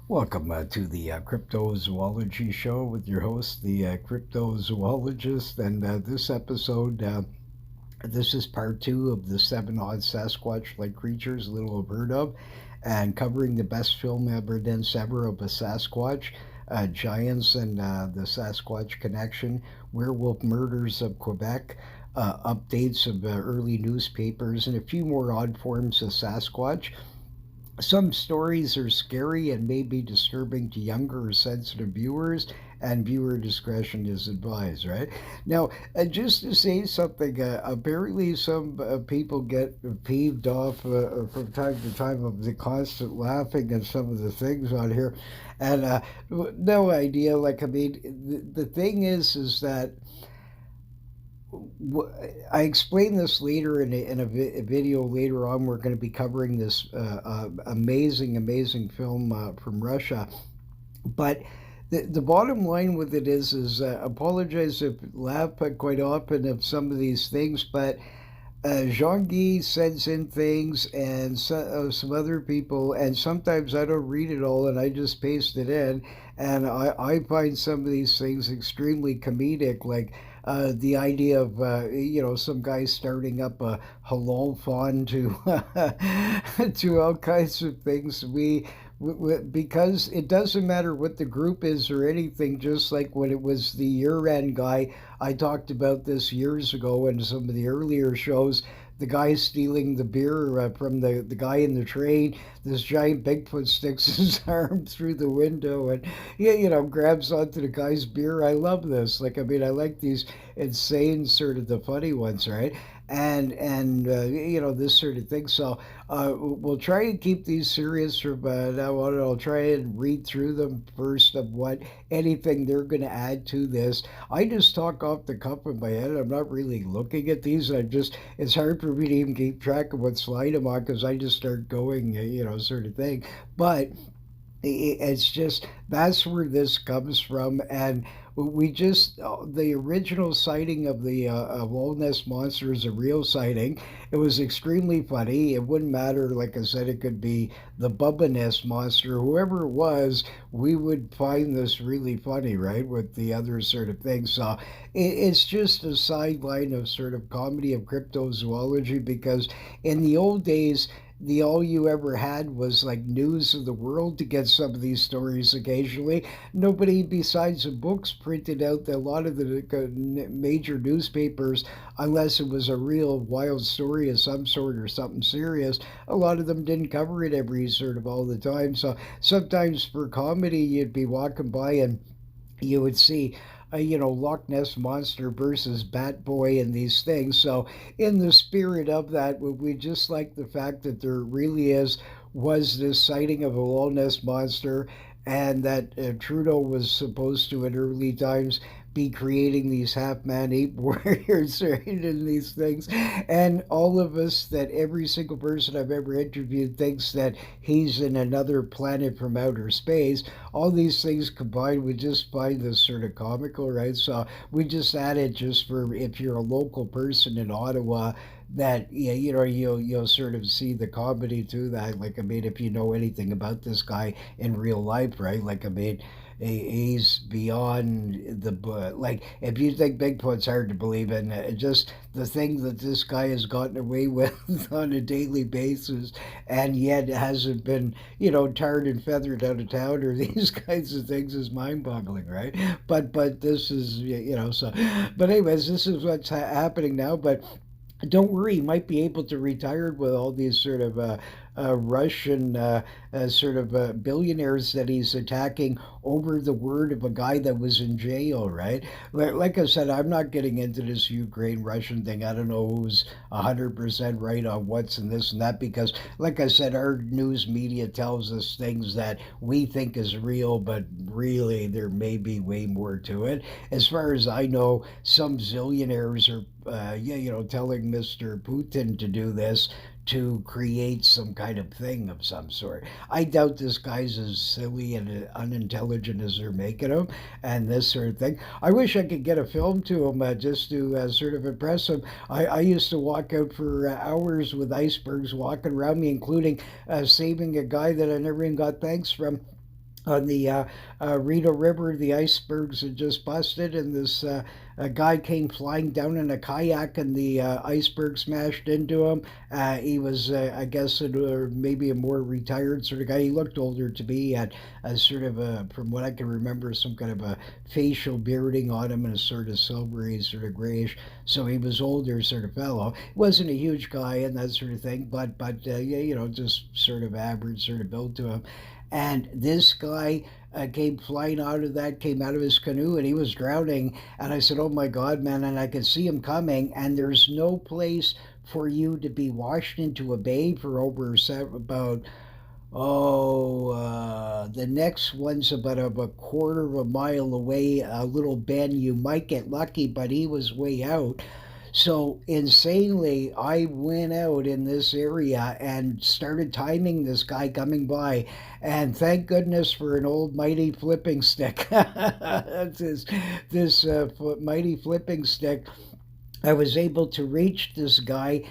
Welcome to the Cryptozoology Show with your host, the cryptozoologist. And this episode, this is part two of the seven odd Sasquatch like creatures little have heard of, and covering the best film evidence ever of a Sasquatch, giants and the Sasquatch connection, werewolf murders of Quebec. Updates of early newspapers and a few more odd forms of Sasquatch. Some stories are scary and may be disturbing to younger or sensitive viewers, and viewer discretion is advised, right? Now, just to say something, apparently some people get peeved off from time to time of the constant laughing and some of the things on here. And no idea, like, I mean, the thing is that I explain this later in a video later on. We're going to be covering this amazing film from Russia. But the bottom line with it is apologize if laugh quite often of some of these things, but Jean-Guy sends in things and some other people, and sometimes I don't read it all and I just paste it in. And I find some of these things extremely comedic, like the idea of, some guy starting up a halal fund to, to all kinds of things. Because it doesn't matter what the group is or anything, just like when it was the year end guy, I talked about this years ago in some of the earlier shows. The guy stealing the beer from the guy in the train. This giant Bigfoot sticks his arm through the window and grabs onto the guy's beer. I love this. Like, I mean, I like these insane sort of the funny ones, right? And this sort of thing. So we'll try and keep these serious from now on. I'll try and read through them first of what anything they're going to add to this. I just talk off the cuff in my head. I'm not really looking at these. It's hard for me to even keep track of what slide I'm on because I just start going, sort of thing. But it's just that's where this comes from. And we just the original sighting of the Walnut monster is a real sighting. It was extremely funny. It wouldn't matter, like I said, it could be the Bubba Nest monster, whoever it was. We would find this really funny, right, with the other sort of things. So it's just a sideline of sort of comedy of cryptozoology, because in the old days, the all you ever had was like news of the world to get some of these stories occasionally. Nobody besides the books printed out a lot of the major newspapers unless it was a real wild story of some sort or something serious. A lot of them didn't cover it every sort of all the time. So sometimes for comedy, you'd be walking by and you would see Loch Ness Monster versus Bat Boy and these things. So, in the spirit of that, we just like the fact that there really was this sighting of a Loch Ness Monster, and that Trudeau was supposed to, in early times, be creating these half man ape warriors, right, and these things. And all of us, that every single person I've ever interviewed thinks that he's in another planet from outer space. All these things combined, we just find this sort of comical, right? So we just added, just for if you're a local person in Ottawa, that yeah, you'll sort of see the comedy to that. Like, I mean, if you know anything about this guy in real life, right? Like, I mean, he's beyond the like, if you think Bigfoot's hard to believe in, just the thing that this guy has gotten away with on a daily basis, and yet hasn't been tarred and feathered out of town or these kinds of things, is mind-boggling, right? But this is so. But anyways, this is what's happening now. But don't worry, you might be able to retire with all these sort of Russian sort of billionaires that he's attacking over the word of a guy that was in jail, right? Like I said, I'm not getting into this Ukraine Russian thing. I don't know who's 100% right on what's in this and that, because, like I said, our news media tells us things that we think is real, but really there may be way more to it. As far as I know, some zillionaires are telling Mr. Putin to do this to create some kind of thing of some sort. I doubt this guy's as silly and unintelligent as they're making him, and this sort of thing. I wish I could get a film to him just to sort of impress him. I used to walk out for hours with icebergs walking around me, including saving a guy that I never even got thanks from. on the Rito River. The icebergs had just busted, and this a guy came flying down in a kayak, and the iceberg smashed into him. He was, I guess, maybe a more retired sort of guy. He looked older to me. He had a sort of a, from what I can remember, some kind of a facial bearding on him and a sort of silvery, sort of grayish. So he was older, sort of fellow. He wasn't a huge guy and that sort of thing, but yeah, just sort of average, sort of build to him. And this guy came flying out of that, came out of his canoe, and he was drowning. And I said, "Oh my God, man!" And I could see him coming. And there's no place for you to be washed into a bay for over about the next one's about a quarter of a mile away, a little bend. You might get lucky, but he was way out. So insanely, I went out in this area and started timing this guy coming by, and thank goodness for an old mighty flipping stick. This mighty flipping stick, I was able to reach this guy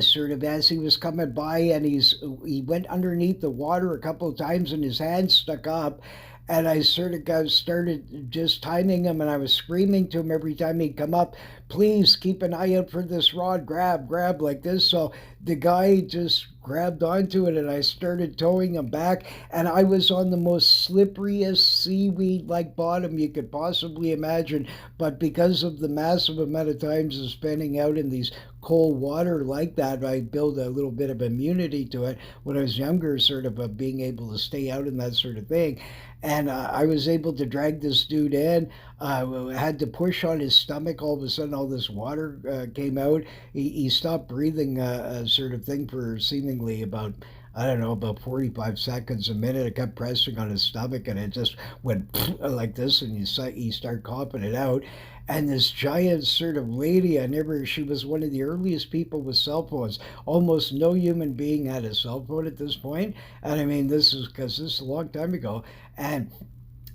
sort of as he was coming by, and he went underneath the water a couple of times, and his hand stuck up. And I sort of got started just timing him, and I was screaming to him every time he'd come up, "Please keep an eye out for this rod, grab, grab," like this. So the guy just grabbed onto it, and I started towing him back. And I was on the most slipperiest seaweed like bottom you could possibly imagine. But because of the massive amount of times of spending out in these cold water like that, I built a little bit of immunity to it when I was younger, sort of being able to stay out in that sort of thing. And I was able to drag this dude in. Had to push on his stomach. All of a sudden, all this water came out. He stopped breathing, sort of thing, for seemingly about, I don't know, about 45 seconds, a minute. I kept pressing on his stomach, and it just went like this, and you start coughing it out. And this giant sort of lady, she was one of the earliest people with cell phones. Almost no human being had a cell phone at this point. And I mean, this is because this is a long time ago. And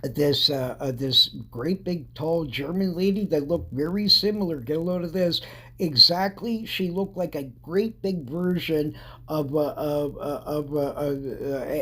this great big tall German lady that looked very similar. Get a load of this. Exactly, she looked like a great big version of Ellen,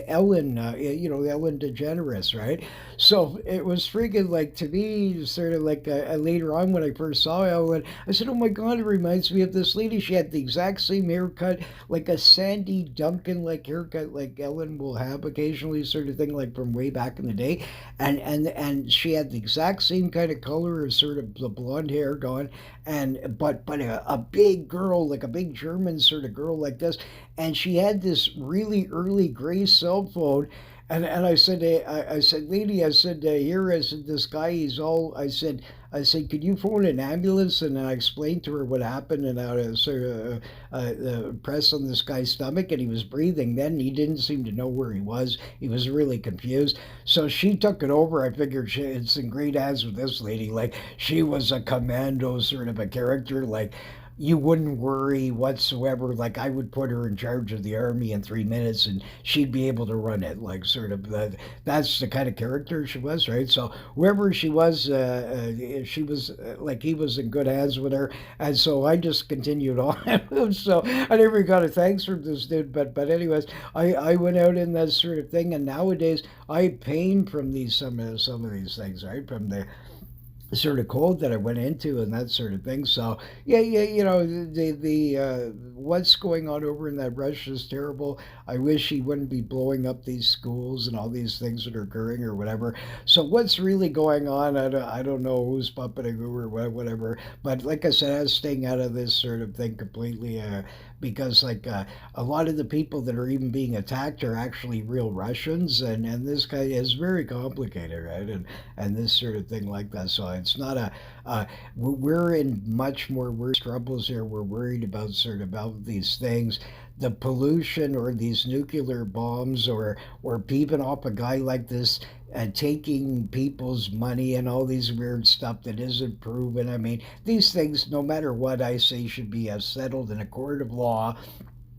Ellen DeGeneres, right? So it was freaking like, to me, sort of like later on when I first saw Ellen, I said, "Oh my God, it reminds me of this lady." She had the exact same haircut, like a Sandy Duncan like haircut, like Ellen will have occasionally, sort of thing, like from way back in the day. And she had the exact same kind of color as sort of the blonde hair going, and but a big girl, like a big German sort of girl like this. And she had this really early gray cell phone. And I said, I said, "Lady," I said, "Here," I said, "this guy, he's all," I said, "Could you phone an ambulance?" And I explained to her what happened, and how to sort of press on this guy's stomach, and he was breathing. Then he didn't seem to know where he was. He was really confused. So she took it over. I figured it's in great hands with this lady. Like, she was a commando sort of a character. Like, you wouldn't worry whatsoever. Like, I would put her in charge of the army in 3 minutes, and she'd be able to run it. Like, sort of that's the kind of character she was, right? So whoever she was like, he was in good hands with her, and so I just continued on. So I never got a thanks from this dude, but anyways, I went out in that sort of thing, and nowadays I pain from these some of these things, right? From the sort of cold that I went into and that sort of thing. So yeah, yeah, the what's going on over in that Russia is terrible. I wish he wouldn't be blowing up these schools and all these things that are occurring or whatever. So what's really going on? I don't know who's puppeting who or whatever. But like I said, I was staying out of this sort of thing completely. Because like a lot of the people that are even being attacked are actually real Russians, and this guy is very complicated, right? And this sort of thing like that. So it's not we're in much more worse troubles here. We're worried about sort of about these things, the pollution, or these nuclear bombs, or peeping off a guy like this and taking people's money and all these weird stuff that isn't proven. I mean, these things, no matter what I say, should be settled in a court of law,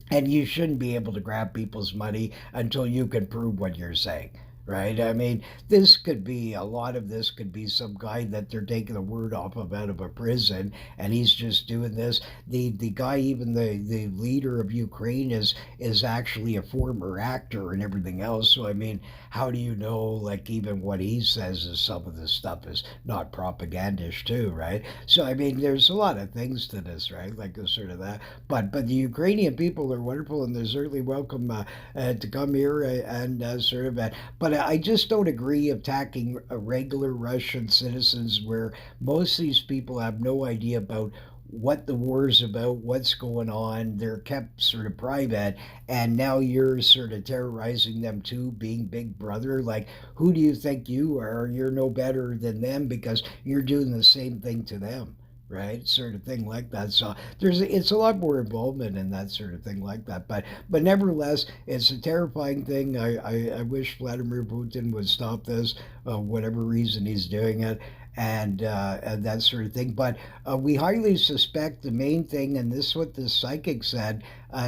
and you shouldn't be able to grab people's money until you can prove what you're saying. right? I mean, this could be a lot of this could be some guy that they're taking the word off of out of a prison, and he's just doing this. The guy, even the leader of Ukraine, is actually a former actor and everything else. So I mean, how do you know? Like even what he says is some of this stuff is not propagandish too, right? So I mean, there's a lot of things to this, right? Like the sort of that. But the Ukrainian people are wonderful, and they're certainly welcome to come here and sort of but I just don't agree attacking regular Russian citizens where most of these people have no idea about what the war is about, what's going on. They're kept sort of private, and now you're sort of terrorizing them too, being Big Brother. Like, who do you think you are? You're no better than them because you're doing the same thing to them, right? Sort of thing like that. So it's a lot more involvement in that sort of thing like that. But nevertheless, it's a terrifying thing. I wish Vladimir Putin would stop this, whatever reason he's doing it. And that sort of thing. But we highly suspect the main thing, and this is what the psychic said,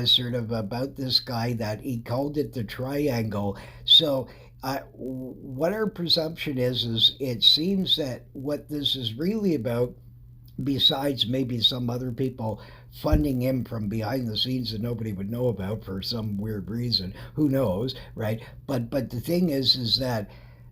sort of about this guy, that he called it the triangle. So what our presumption is it seems that what this is really about, besides maybe some other people funding him from behind the scenes that nobody would know about for some weird reason, who knows, right? But the thing is that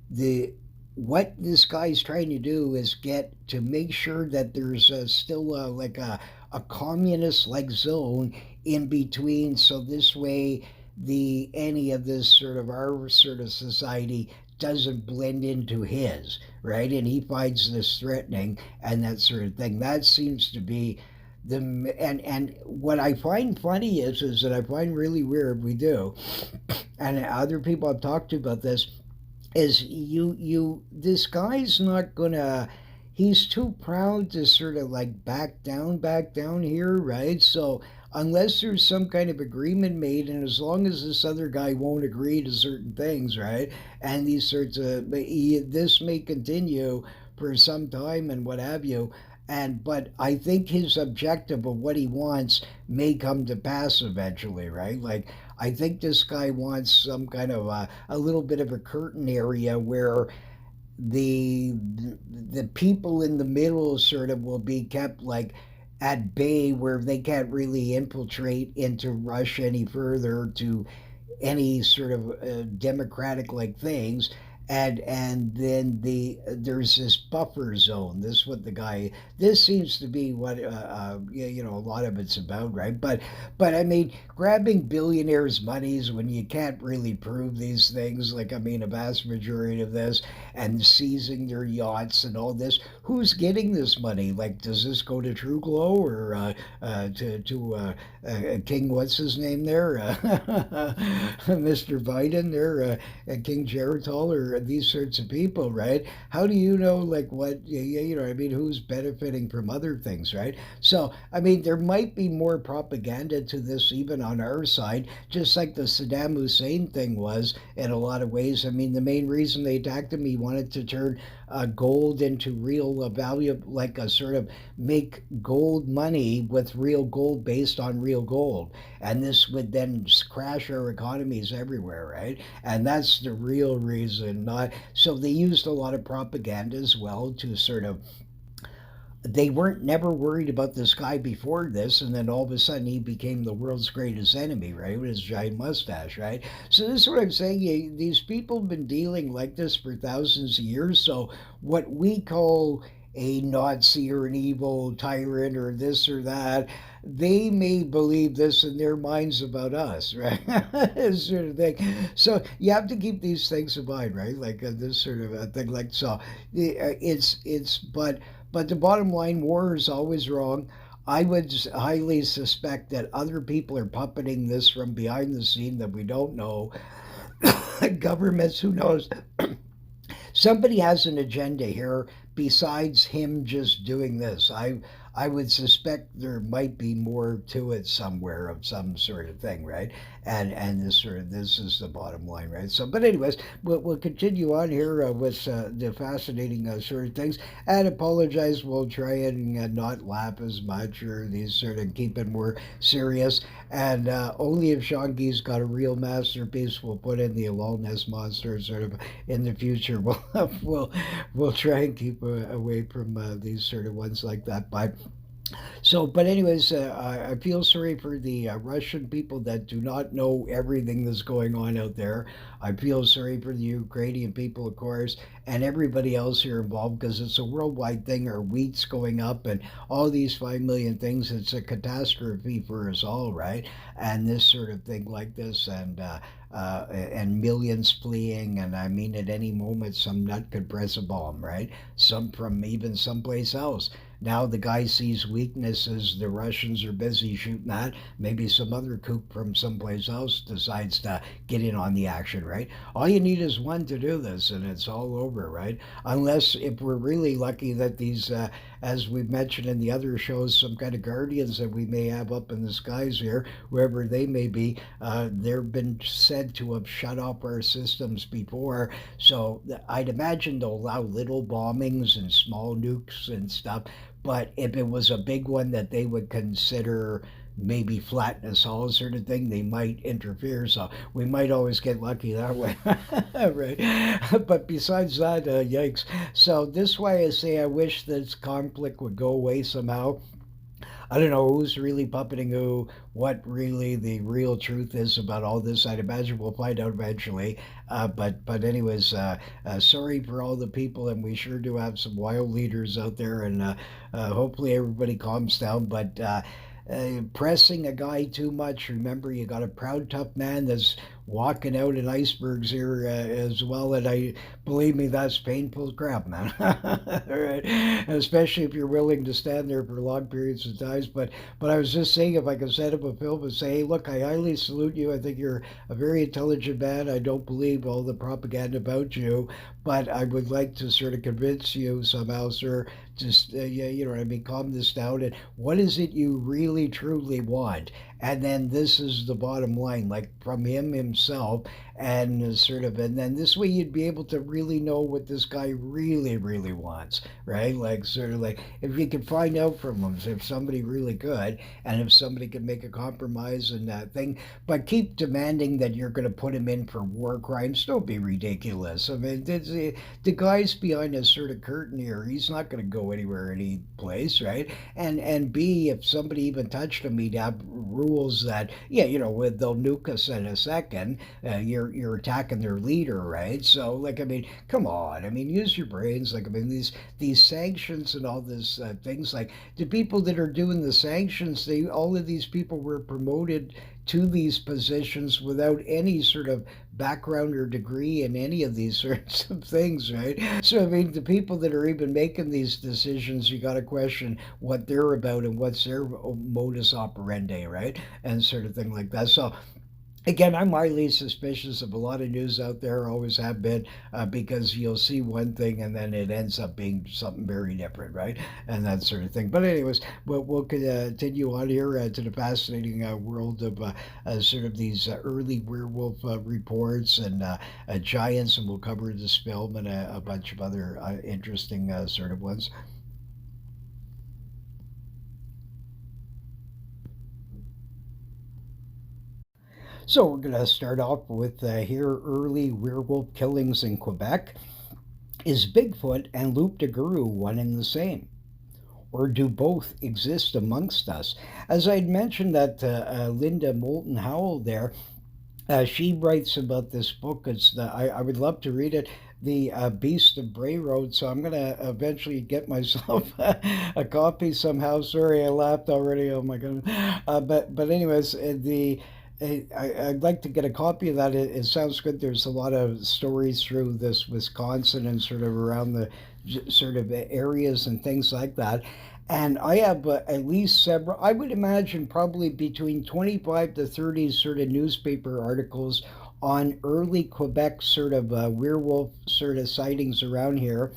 the what this guy's trying to do is get to make sure that there's still like a communist like zone in between, so this way the any of this sort of our sort of society doesn't blend into his, right? And he finds this threatening and that sort of thing. That seems to be the and what I find funny is that I find really weird, we do, and other people I've talked to about this, is this guy's not gonna, he's too proud to sort of like back down here, right? So unless there's some kind of agreement made, and as long as this other guy won't agree to certain things, right, and these sorts of this may continue for some time and what have you. And but I think his objective of what he wants may come to pass eventually, right? Like I think this guy wants some kind of a little bit of a curtain area where the the people in the middle sort of will be kept like at bay, where they can't really infiltrate into Russia any further to any sort of democratic like things. And then there's this buffer zone. This is what the guy, this seems to be what a lot of it's about, right? But I mean, grabbing billionaires' monies when you can't really prove these things, like I mean, a vast majority of this, and seizing their yachts and all this. Who's getting this money? Like, does this go to True Glow or to King? What's his name there? Mr. Biden there, King Geritol, or these sorts of people, right? How do you know, like, what, I mean, who's benefiting from other things, right? So, I mean, there might be more propaganda to this even on our side, just like the Saddam Hussein thing was in a lot of ways. I mean, the main reason they attacked him, he wanted to turn gold into real value, like a sort of make gold money with real gold based on real gold. And this would then crash our economies everywhere, right? And that's the real reason. Not so they used a lot of propaganda as well to sort of, they weren't never worried about this guy before this, and then all of a sudden he became the world's greatest enemy, right, with his giant mustache, right? So this is what I'm saying. These people have been dealing like this for thousands of years. So what we call a Nazi or an evil tyrant or this or that, they may believe this in their minds about us, right? This sort of thing. So you have to keep these things in mind, right? Like this sort of a thing. Like so, it's but the bottom line, war is always wrong. I would highly suspect that other people are puppeting this from behind the scene that we don't know. Governments, who knows? Somebody has an agenda here besides him just doing this. I would suspect there might be more to it somewhere of some sort of thing, right? And this is the bottom line, right? So, but anyways, we'll continue on here with the fascinating sort of things. And apologize. We'll try and not laugh as much or these sort of keep it more serious. And only if Shongi's got a real masterpiece, we'll put in the Aloneness monster sort of in the future. We'll we'll try and keep away from these sort of ones like that. But anyways, I feel sorry for the Russian people that do not know everything that's going on out there. I feel sorry for the Ukrainian people, of course, and everybody else here involved because it's a worldwide thing. Our wheat's going up, and all these 5 million things. It's a catastrophe for us all, right? And this sort of thing like this, and millions fleeing, and I mean, at any moment, some nut could press a bomb, right? Some from even someplace else. Now the guy sees weaknesses. The Russians are busy shooting that. Maybe some other kook from someplace else decides to get in on the action, right? All you need is one to do this, and it's all over, right? Unless if we're really lucky that these, as we've mentioned in the other shows, some kind of guardians that we may have up in the skies here, wherever they may be, they've been said to have shut off our systems before. So I'd imagine they'll allow little bombings and small nukes and stuff, but if it was a big one that they would consider maybe flatten us all sort of thing, they might interfere. So we might always get lucky that way. Right. But besides that, yikes. So this way I say I wish this conflict would go away somehow. I don't know who's really puppeting who, what really the real truth is about all this. I'd imagine we'll find out eventually. But anyways, sorry for all the people, and we sure do have some wild leaders out there, and hopefully everybody calms down. But pressing a guy too much. Remember, you got a proud, tough man that's walking out in icebergs here as well. And I believe me, that's painful crap, man. Right? Especially if you're willing to stand there for long periods of times. But I was just saying, if I could set up a film and say, hey, look, I highly salute you. I think you're a very intelligent man. I don't believe all the propaganda about you, but I would like to sort of convince you somehow, sir. Just yeah, you know what I mean. Calm this down. And what is it you really truly want? And then this is the bottom line, like from him himself, and sort of, and then this way you'd be able to really know what this guy really, really wants, right? Like sort of like if you could find out from him, if somebody really could, and if somebody could make a compromise and that thing, but keep demanding that you're going to put him in for war crimes. Don't be ridiculous. I mean, the guy's behind a sort of curtain here. He's not going to go anywhere, any place, right? And B, if somebody even touched him, he'd have rules that, yeah, you know, they'll nuke us in a second. You're attacking their leader, right? So, like, I mean, come on. I mean, use your brains. Like, I mean, these sanctions and all this things. Like the people that are doing the sanctions, they all of these people were promoted to these positions without any sort of background or degree in any of these sorts of things, right? So, I mean, the people that are even making these decisions, you got to question what they're about and what's their modus operandi, right? And sort of thing like that. So, again, I'm highly suspicious of a lot of news out there, always have been, because you'll see one thing and then it ends up being something very different, right? And that sort of thing. But, anyways, we'll continue on here to the fascinating world of sort of these early werewolf reports and giants, and we'll cover this film and a bunch of other interesting sort of ones. So, we're going to start off with here early werewolf killings in Quebec. Is Bigfoot and Loup de Garou one and the same? Or do both exist amongst us? As I'd mentioned, that Linda Moulton Howell there, she writes about this book. I would love to read it, The Beast of Bray Road. So I'm going to eventually get myself a copy somehow. Sorry, I laughed already. Oh my goodness. But anyways, I'd like to get a copy of that. It sounds good. There's a lot of stories through this Wisconsin and sort of around the sort of areas and things like that. And I have at least several, I would imagine probably between 25 to 30 sort of newspaper articles on early Quebec sort of werewolf sort of sightings around here.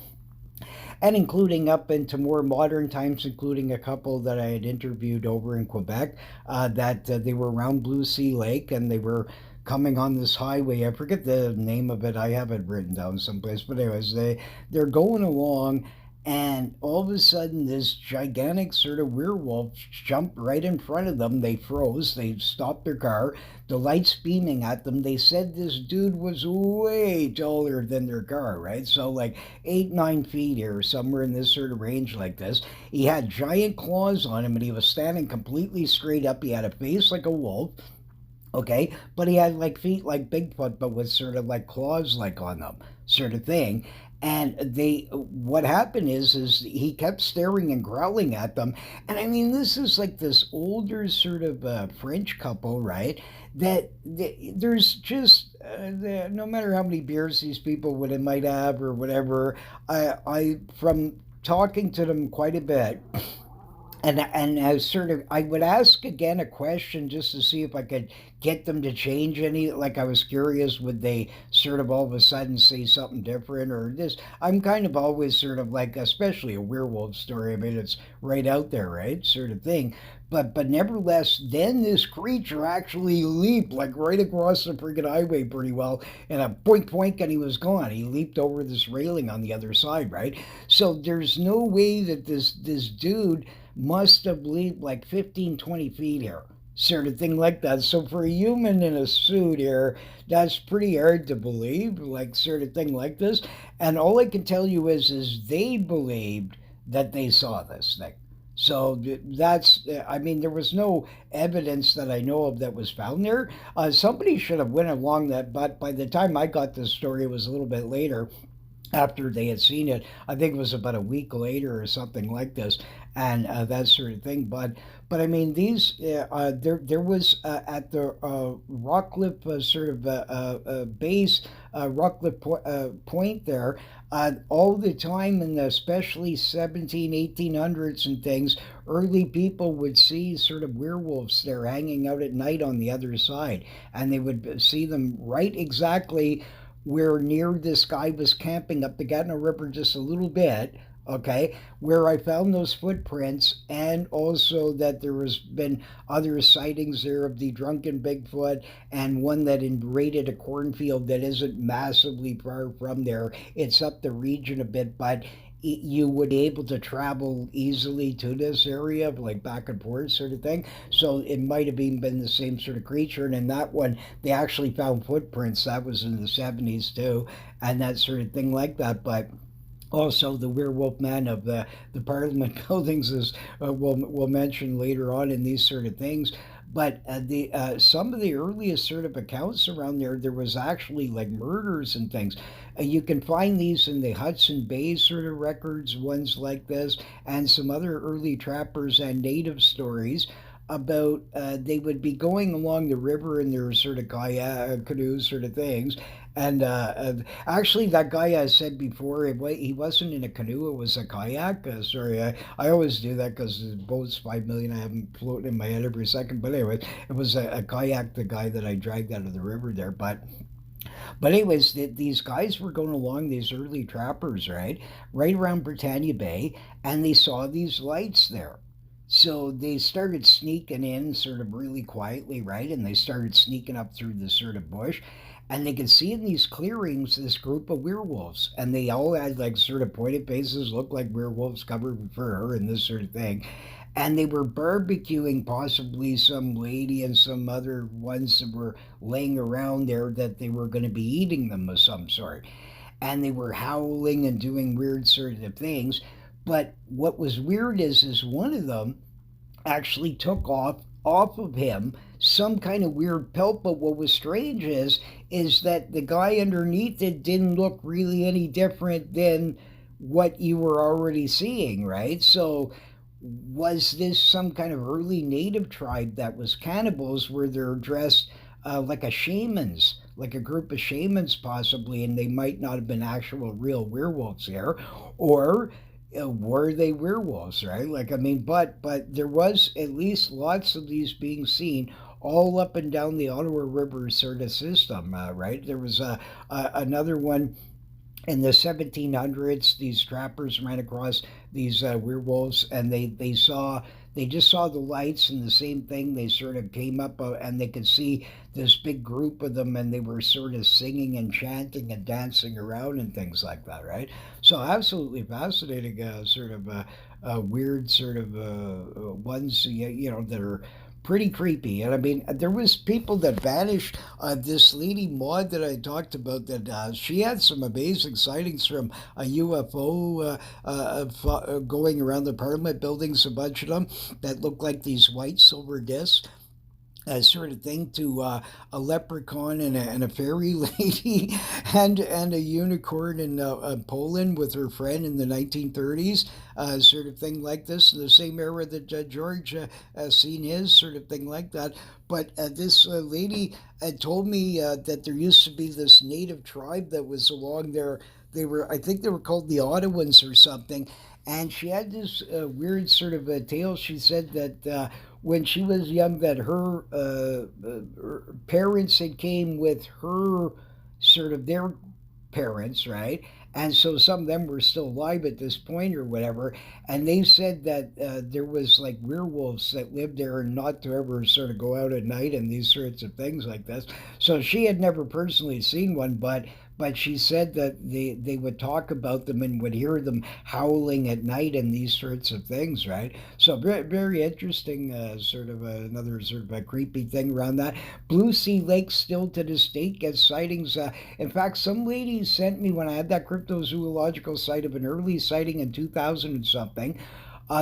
and including up into more modern times, including a couple that I had interviewed over in Quebec, that they were around Blue Sea Lake and they were coming on this highway. I forget the name of it. I have it written down someplace. But anyways, they're going along, and all of a sudden, this gigantic sort of werewolf jumped right in front of them. They froze. They stopped their car. The lights beaming at them. They said this dude was way taller than their car, right? So like 8, 9 feet here, somewhere in this sort of range like this. He had giant claws on him, and he was standing completely straight up. He had a face like a wolf, okay, but he had like feet like Bigfoot, but with sort of like claws like on them, sort of thing. And what happened is he kept staring and growling at them. And I mean, this is like this older sort of French couple, right? There's just no matter how many beers these people would might have or whatever. I from talking to them quite a bit, and as sort of I would ask again a question just to see if I could get them to change any, like I was curious, would they sort of all of a sudden say something different or this. I'm kind of always sort of like, especially a werewolf story, I mean it's right out there, right, sort of thing. But nevertheless, then this creature actually leaped like right across the freaking highway pretty well, and a boink boink, and he was gone. He leaped over this railing on the other side, right? So there's no way that this dude must have leaped like 15, 20 feet here, sort of thing like that. So for a human in a suit here, that's pretty hard to believe, like sort of thing like this. And all I can tell you is they believed that they saw this thing. So that's, I mean, there was no evidence that I know of that was found there. Somebody should have went along that, but by the time I got this story, it was a little bit later after they had seen it. I think it was about a week later or something like this, and that sort of thing. But I mean, these there was at the Rockcliffe sort of base, Point there. All the time in the especially 17, 1800s and things, early people would see sort of werewolves there hanging out at night on the other side, and they would see them right exactly where near this guy was camping up the Gatineau River just a little bit, okay, where I found those footprints, and also that there has been other sightings there of the drunken Bigfoot, and one that invaded a cornfield that isn't massively far from there. It's up the region a bit, but you would be able to travel easily to this area, like back and forth sort of thing. So it might have even been the same sort of creature. And in that one, they actually found footprints. That was in the 70s too, and that sort of thing like that. But also the werewolf man of the parliament buildings is we'll mention later on in these sort of things. But the some of the earliest sort of accounts around there was actually like murders and things. You can find these in the Hudson Bay sort of records, ones like this, and some other early trappers and native stories about they would be going along the river in their sort of kayak canoes sort of things. And actually, that guy I said before, he wasn't in a canoe, it was a kayak. Sorry, I always do that because the boat's 5 million. I have them floating in my head every second. But anyway, it was a kayak, the guy that I dragged out of the river there. But anyways, these guys were going along, these early trappers, right around Britannia Bay, and they saw these lights there. So they started sneaking in sort of really quietly, right? And they started sneaking up through the sort of bush. And they could see in these clearings this group of werewolves. And they all had like sort of pointed faces, looked like werewolves covered with fur and this sort of thing. And they were barbecuing possibly some lady and some other ones that were laying around there that they were going to be eating them of some sort. And they were howling and doing weird sort of things. But what was weird is one of them actually took off of him some kind of weird pelt. But what was strange is that the guy underneath it didn't look really any different than what you were already seeing, right? So was this some kind of early native tribe that was cannibals where they're dressed like a shamans, like a group of shamans possibly, and they might not have been actual real werewolves there, or were they werewolves, right? Like I mean, but there was at least lots of these being seen all up and down the Ottawa River sort of system, right? There was another one in the 1700s, these trappers ran across these werewolves, and they just saw the lights and the same thing. They sort of came up and they could see this big group of them, and they were sort of singing and chanting and dancing around and things like that, right? So absolutely fascinating, weird sort of ones, that are pretty creepy. And I mean, there was people that vanished. This lady Maud that I talked about, that she had some amazing sightings from a UFO going around the Parliament buildings, a bunch of them that looked like these white silver discs, sort of thing, to a leprechaun and a fairy lady and a unicorn in Poland with her friend in the 1930s, sort of thing like this, in the same era that George seen his, sort of thing like that. But this lady had told me that there used to be this native tribe that was along there. I think they were called the Ottawans or something. And she had this weird sort of a tale. She said that when she was young, that her parents had came with her, sort of their parents, right? And so some of them were still alive at this point or whatever. And they said that there was like werewolves that lived there, and not to ever sort of go out at night and these sorts of things like this. So she had never personally seen one, but she said that they would talk about them and would hear them howling at night and these sorts of things, right? So very, very interesting, another sort of a creepy thing around that. Blue Sea Lake still to this date gets sightings. In fact, some lady sent me, when I had that cryptozoological site of an early sighting in 2000 and something.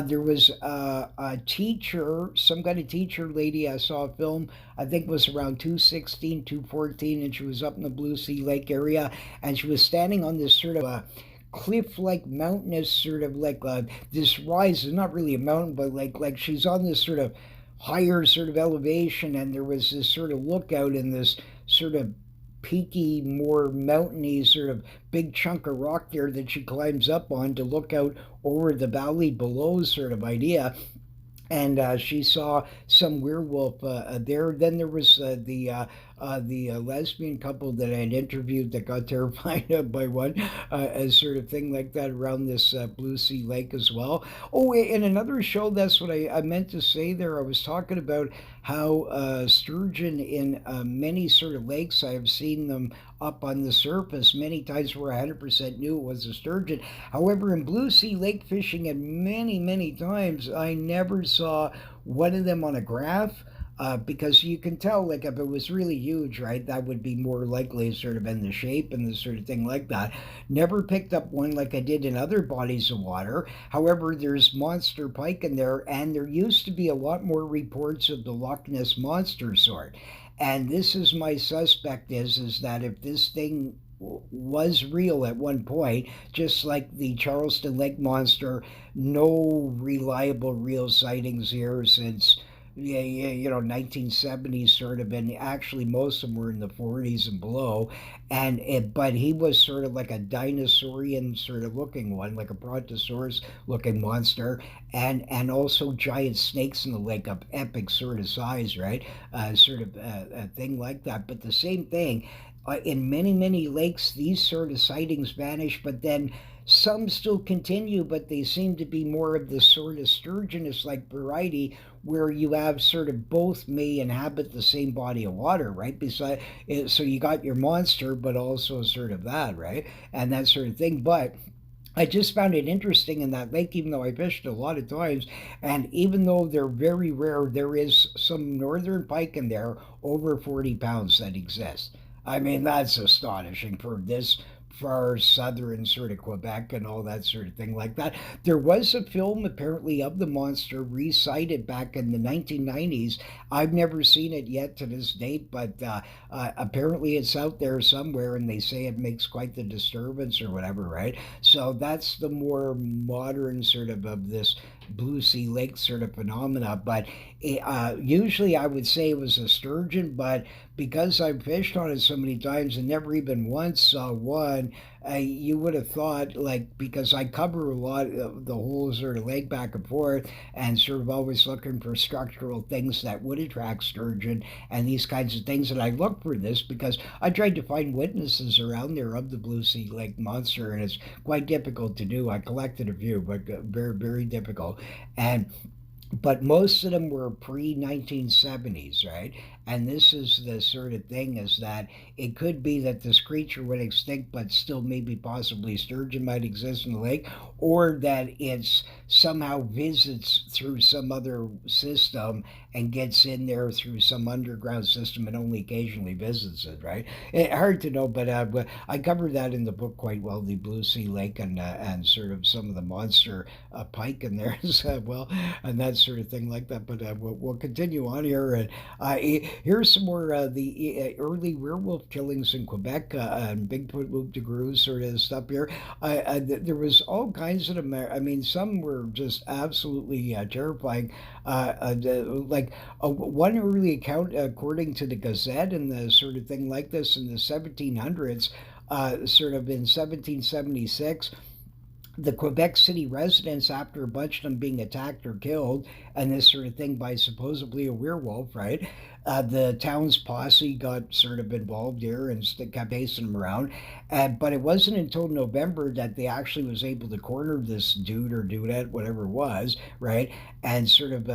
There was a teacher, some kind of teacher lady. I saw a film, I think it was around 216, 214, and she was up in the Blue Sea Lake area, and she was standing on this sort of cliff like mountainous sort of like this rise is not really a mountain, but like she's on this sort of higher sort of elevation, and there was this sort of lookout in this sort of peaky, more mountainy sort of big chunk of rock there that she climbs up on to look out over the valley below, sort of idea. And she saw some werewolf there. Then there was the lesbian couple that I had interviewed that got terrified by one, as sort of thing like that around this Blue Sea Lake as well. Oh, in another show, that's what I meant to say there. I was talking about how sturgeon in many sort of lakes, I have seen them up on the surface many times where I 100% knew it was a sturgeon. However, in Blue Sea Lake fishing, and many, many times, I never saw one of them on a graph. Because you can tell, like, if it was really huge, right, that would be more likely sort of in the shape and the sort of thing like that. Never picked up one like I did in other bodies of water. However, there's monster pike in there, and there used to be a lot more reports of the Loch Ness monster sort. And this is my suspect, is that if this thing was real at one point, just like the Charleston Lake monster, no reliable real sightings here since, yeah, yeah, 1970s sort of, and actually most of them were in the 40s and below. But he was sort of like a dinosaurian sort of looking one, like a brontosaurus looking monster, and also giant snakes in the lake of epic sort of size, right? Sort of a thing like that. But the same thing, in many, many lakes, these sort of sightings vanish, but then some still continue, but they seem to be more of the sort of sturgeonous like variety, where you have sort of both may inhabit the same body of water, right? So you got your monster, but also sort of that, right? And that sort of thing. But I just found it interesting in that lake, even though I fished a lot of times, and even though they're very rare, there is some northern pike in there over 40 pounds that exist. I mean, that's astonishing for this far southern sort of Quebec and all that sort of thing like that. There was a film apparently of the monster recited back in the 1990s. I've never seen it yet to this date, but apparently it's out there somewhere, and they say it makes quite the disturbance or whatever, right? So that's the more modern sort of this Blue Sea Lake sort of phenomena. But usually I would say it was a sturgeon, but because I've fished on it so many times and never even once saw one, and you would have thought, like, because I cover a lot of the whole sort of lake back and forth, and sort of always looking for structural things that would attract sturgeon and these kinds of things. And I look for this because I tried to find witnesses around there of the Blue Sea Lake monster, and it's quite difficult to do. I collected a few, but very, very difficult. And but most of them were pre 1970s, right? And this is the sort of thing, is that it could be that this creature went extinct, but still maybe possibly sturgeon might exist in the lake, or that it's somehow visits through some other system and gets in there through some underground system and only occasionally visits it, right? Hard to know, but I covered that in the book quite well, the Blue Sea Lake, and sort of some of the monster pike in there as well, and that sort of thing like that. But we'll continue on here. And here's some more the early werewolf killings in Quebec, and Bigfoot loup de Gros sort of stuff here. There was all kinds of them. I mean, some were just absolutely terrifying. Like one early account, according to the Gazette, and the sort of thing like this in the 1700s, sort of in 1776, the Quebec City residents, after a bunch of them being attacked or killed, and this sort of thing by supposedly a werewolf, right? The town's posse got sort of involved here and kept chasing them around. But it wasn't until November that they actually was able to corner this dude or dudette, whatever it was, right? And sort of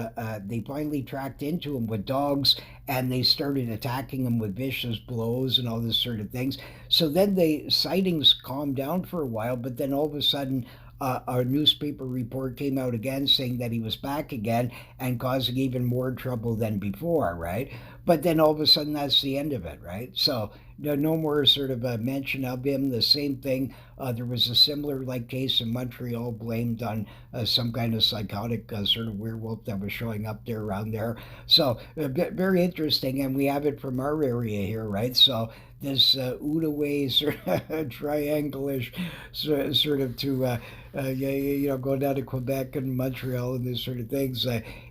they finally tracked into him with dogs, and they started attacking him with vicious blows and all this sort of things. So then the sightings calmed down for a while, but then all of a sudden, a newspaper report came out again saying that he was back again and causing even more trouble than before, right? But then all of a sudden, that's the end of it, right? So no more sort of a mention of him. The same thing. There was a similar like case in Montreal, blamed on some kind of psychotic sort of werewolf that was showing up there around there. So very interesting, and we have it from our area here, right? So this Outaouais sort of triangle-ish sort of to go down to Quebec and Montreal and this sort of things.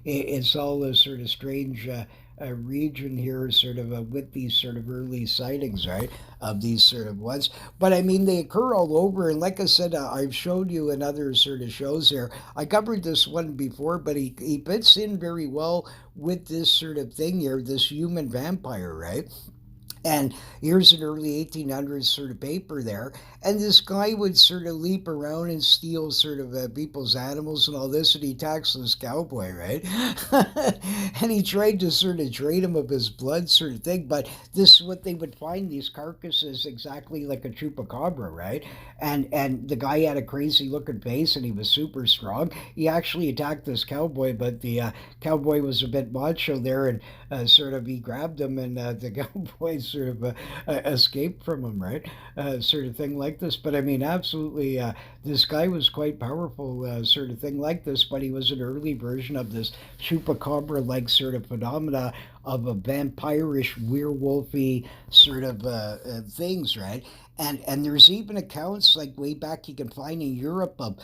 It's all a sort of strange region here, sort of with these sort of early sightings, right, of these sort of ones. But I mean, they occur all over, and like I said, I've showed you in other sort of shows here. I covered this one before, but he fits in very well with this sort of thing here, this human vampire, right? And here's an early 1800s sort of paper there. And this guy would sort of leap around and steal sort of people's animals and all this. And he attacks this cowboy, right? And he tried to sort of drain him of his blood, sort of thing. But this is what they would find, these carcasses exactly like a chupacabra, right? And the guy had a crazy looking face and he was super strong. He actually attacked this cowboy, but the cowboy was a bit macho there, and sort of he grabbed him, and the cowboy sort of escaped from him, right? Sort of thing like this. But I mean, absolutely, this guy was quite powerful, sort of thing like this. But he was an early version of this chupacabra-like sort of phenomena of a vampirish, werewolfy sort of things, right? And there's even accounts like way back you can find in Europe of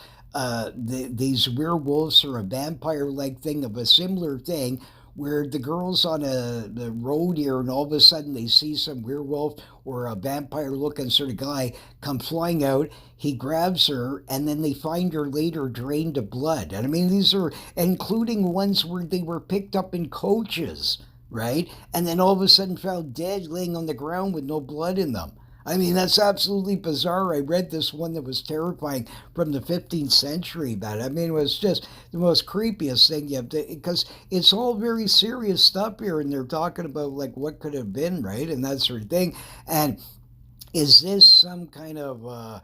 these werewolves or a vampire-like thing of a similar thing, where the girl's on the road here, and all of a sudden they see some werewolf or a vampire looking sort of guy come flying out. He grabs her, and then they find her later drained of blood. And I mean, these are including ones where they were picked up in coaches, right? And then all of a sudden found dead laying on the ground with no blood in them. I mean, that's absolutely bizarre. I read this one that was terrifying from the 15th century about it. I mean, it was just the most creepiest thing you have to, because it's all very serious stuff here, and they're talking about like what could have been, right? And that sort of thing. And is this some kind of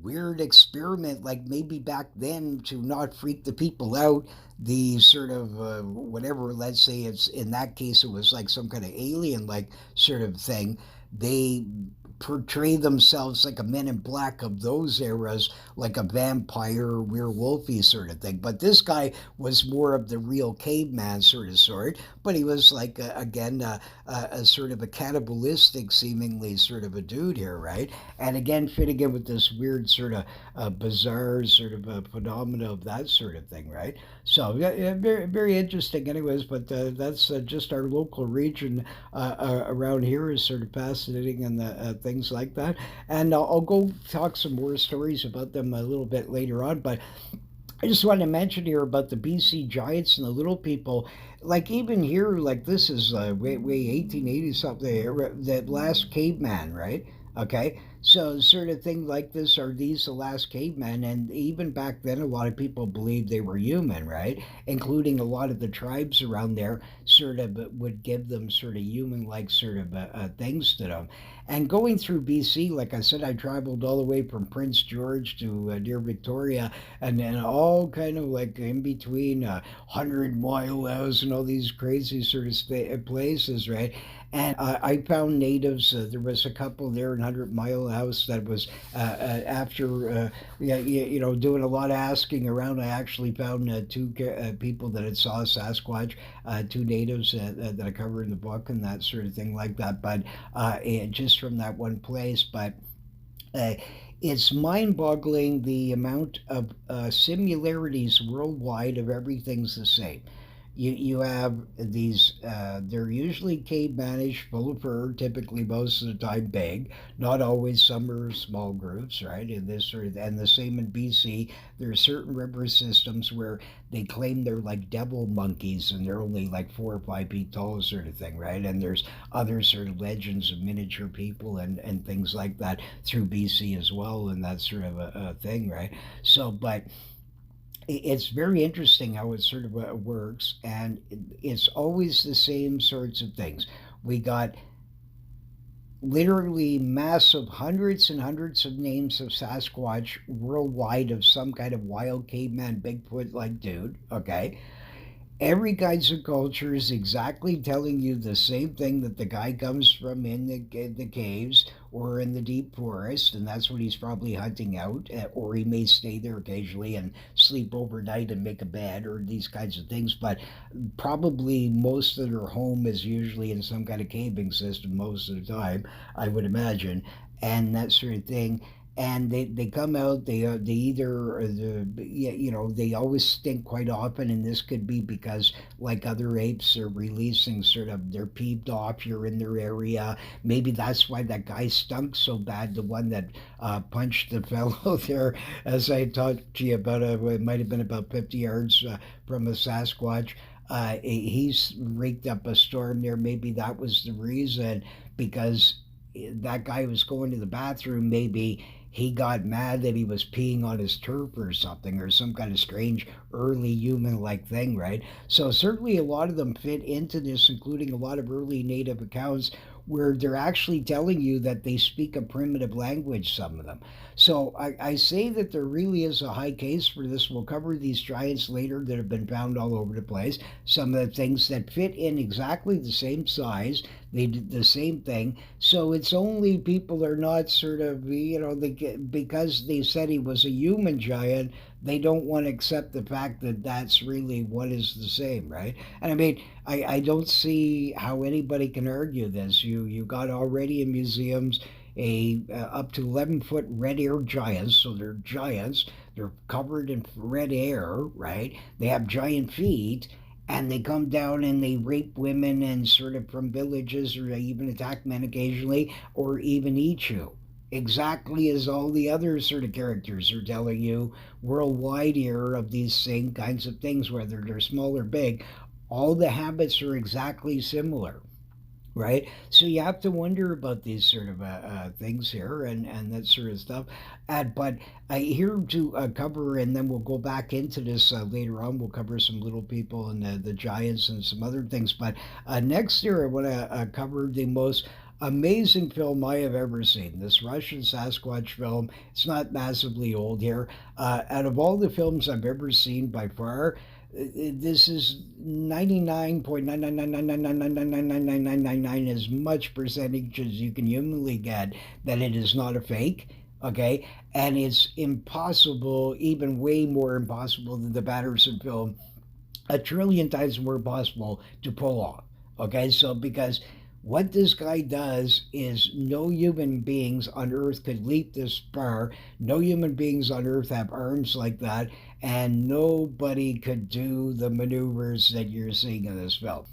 weird experiment, like maybe back then to not freak the people out? The sort of whatever, let's say it's in that case, it was like some kind of alien like sort of thing. They portray themselves like a Men in Black of those eras, like a vampire, werewolfy sort of thing. But this guy was more of the real caveman sort, but he was like, again, a sort of a cannibalistic, seemingly sort of a dude here, right? And again, fitting in with this weird sort of bizarre sort of phenomena of that sort of thing, right? So, yeah, very, very interesting, anyways, but that's just our local region around here is sort of fascinating, and the thing things like that. And I'll go talk some more stories about them a little bit later on. But I just want to mention here about the BC giants and the little people. Like even here, like this is way 1880 something. That last caveman, right? Okay, so sort of thing like this are these the last cavemen, and even back then, a lot of people believed they were human, right? Including a lot of the tribes around there, sort of would give them sort of human-like sort of things to them. And going through BC, like I said, I traveled all the way from Prince George to near Victoria, and then all kind of like in between 100 mile house and all these crazy sort of places, right? And I found natives. There was a couple there in 100 Mile House that was after yeah, doing a lot of asking around. I actually found two people that had saw Sasquatch, two natives that I cover in the book and that sort of thing like that. But just from that one place, but uh, it's mind boggling the amount of similarities worldwide of everything's the same. You have these, they're usually cave-managed, full of fur, typically most of the time big, not always, some are small groups, right? And this sort of, and the same in BC. There are certain river systems where they claim they're like devil monkeys and they're only like 4 or 5 feet tall, sort of thing, right? And there's other sort of legends of miniature people and things like that through BC as well, and that sort of a thing, right? So, but it's very interesting how it sort of works, and it's always the same sorts of things. We got literally massive hundreds and hundreds of names of Sasquatch worldwide of some kind of wild caveman Bigfoot like dude, okay? Every kinds of culture is exactly telling you the same thing, that the guy comes from in the caves or in the deep forest, and that's what he's probably hunting out, or he may stay there occasionally and sleep overnight and make a bed or these kinds of things. But probably most of their home is usually in some kind of caving system most of the time, I would imagine, and that sort of thing. And they come out, they either yeah, they always stink quite often, and this could be because like other apes are releasing sort of, they're peeved off you're in their area. Maybe that's why that guy stunk so bad, the one that punched the fellow there, as I talked to you about, it might have been about 50 yards from a Sasquatch. He's raked up a storm there. Maybe that was the reason, because that guy was going to the bathroom. Maybe he got mad that he was peeing on his turf or something, or some kind of strange early human like thing, right? So, certainly a lot of them fit into this, including a lot of early native accounts where they're actually telling you that they speak a primitive language, some of them. So, I say that there really is a high case for this. We'll cover these giants later that have been found all over the place. Some of the things that fit in exactly the same size, they did the same thing. So it's only people are not sort of, they get, because they said he was a human giant, they don't want to accept the fact that that's really what is the same, right? And I mean, I don't see how anybody can argue this. You got already in museums a up to 11-foot red air giants, so they're giants. They're covered in red air, right? They have giant feet, and they come down and they rape women and sort of from villages, or they even attack men occasionally, or even eat you. Exactly as all the other sort of characters are telling you worldwide here of these same kinds of things, whether they're small or big. All the habits are exactly similar, right? So you have to wonder about these sort of things here, and that sort of stuff. But here to cover, and then we'll go back into this later on. We'll cover some little people and the giants and some other things. But next year, I want to cover the most amazing film I have ever seen. This Russian Sasquatch film. It's not massively old here. Out of all the films I've ever seen, by far, this is 99.99999999999 as much percentage as you can humanly get that it is not a fake. Okay, and it's impossible, even way more impossible than the Patterson film, a trillion times more possible to pull off. Okay, so because what this guy does is no human beings on earth could leap this far. No human beings on earth have arms like that, and nobody could do the maneuvers that you're seeing in this film.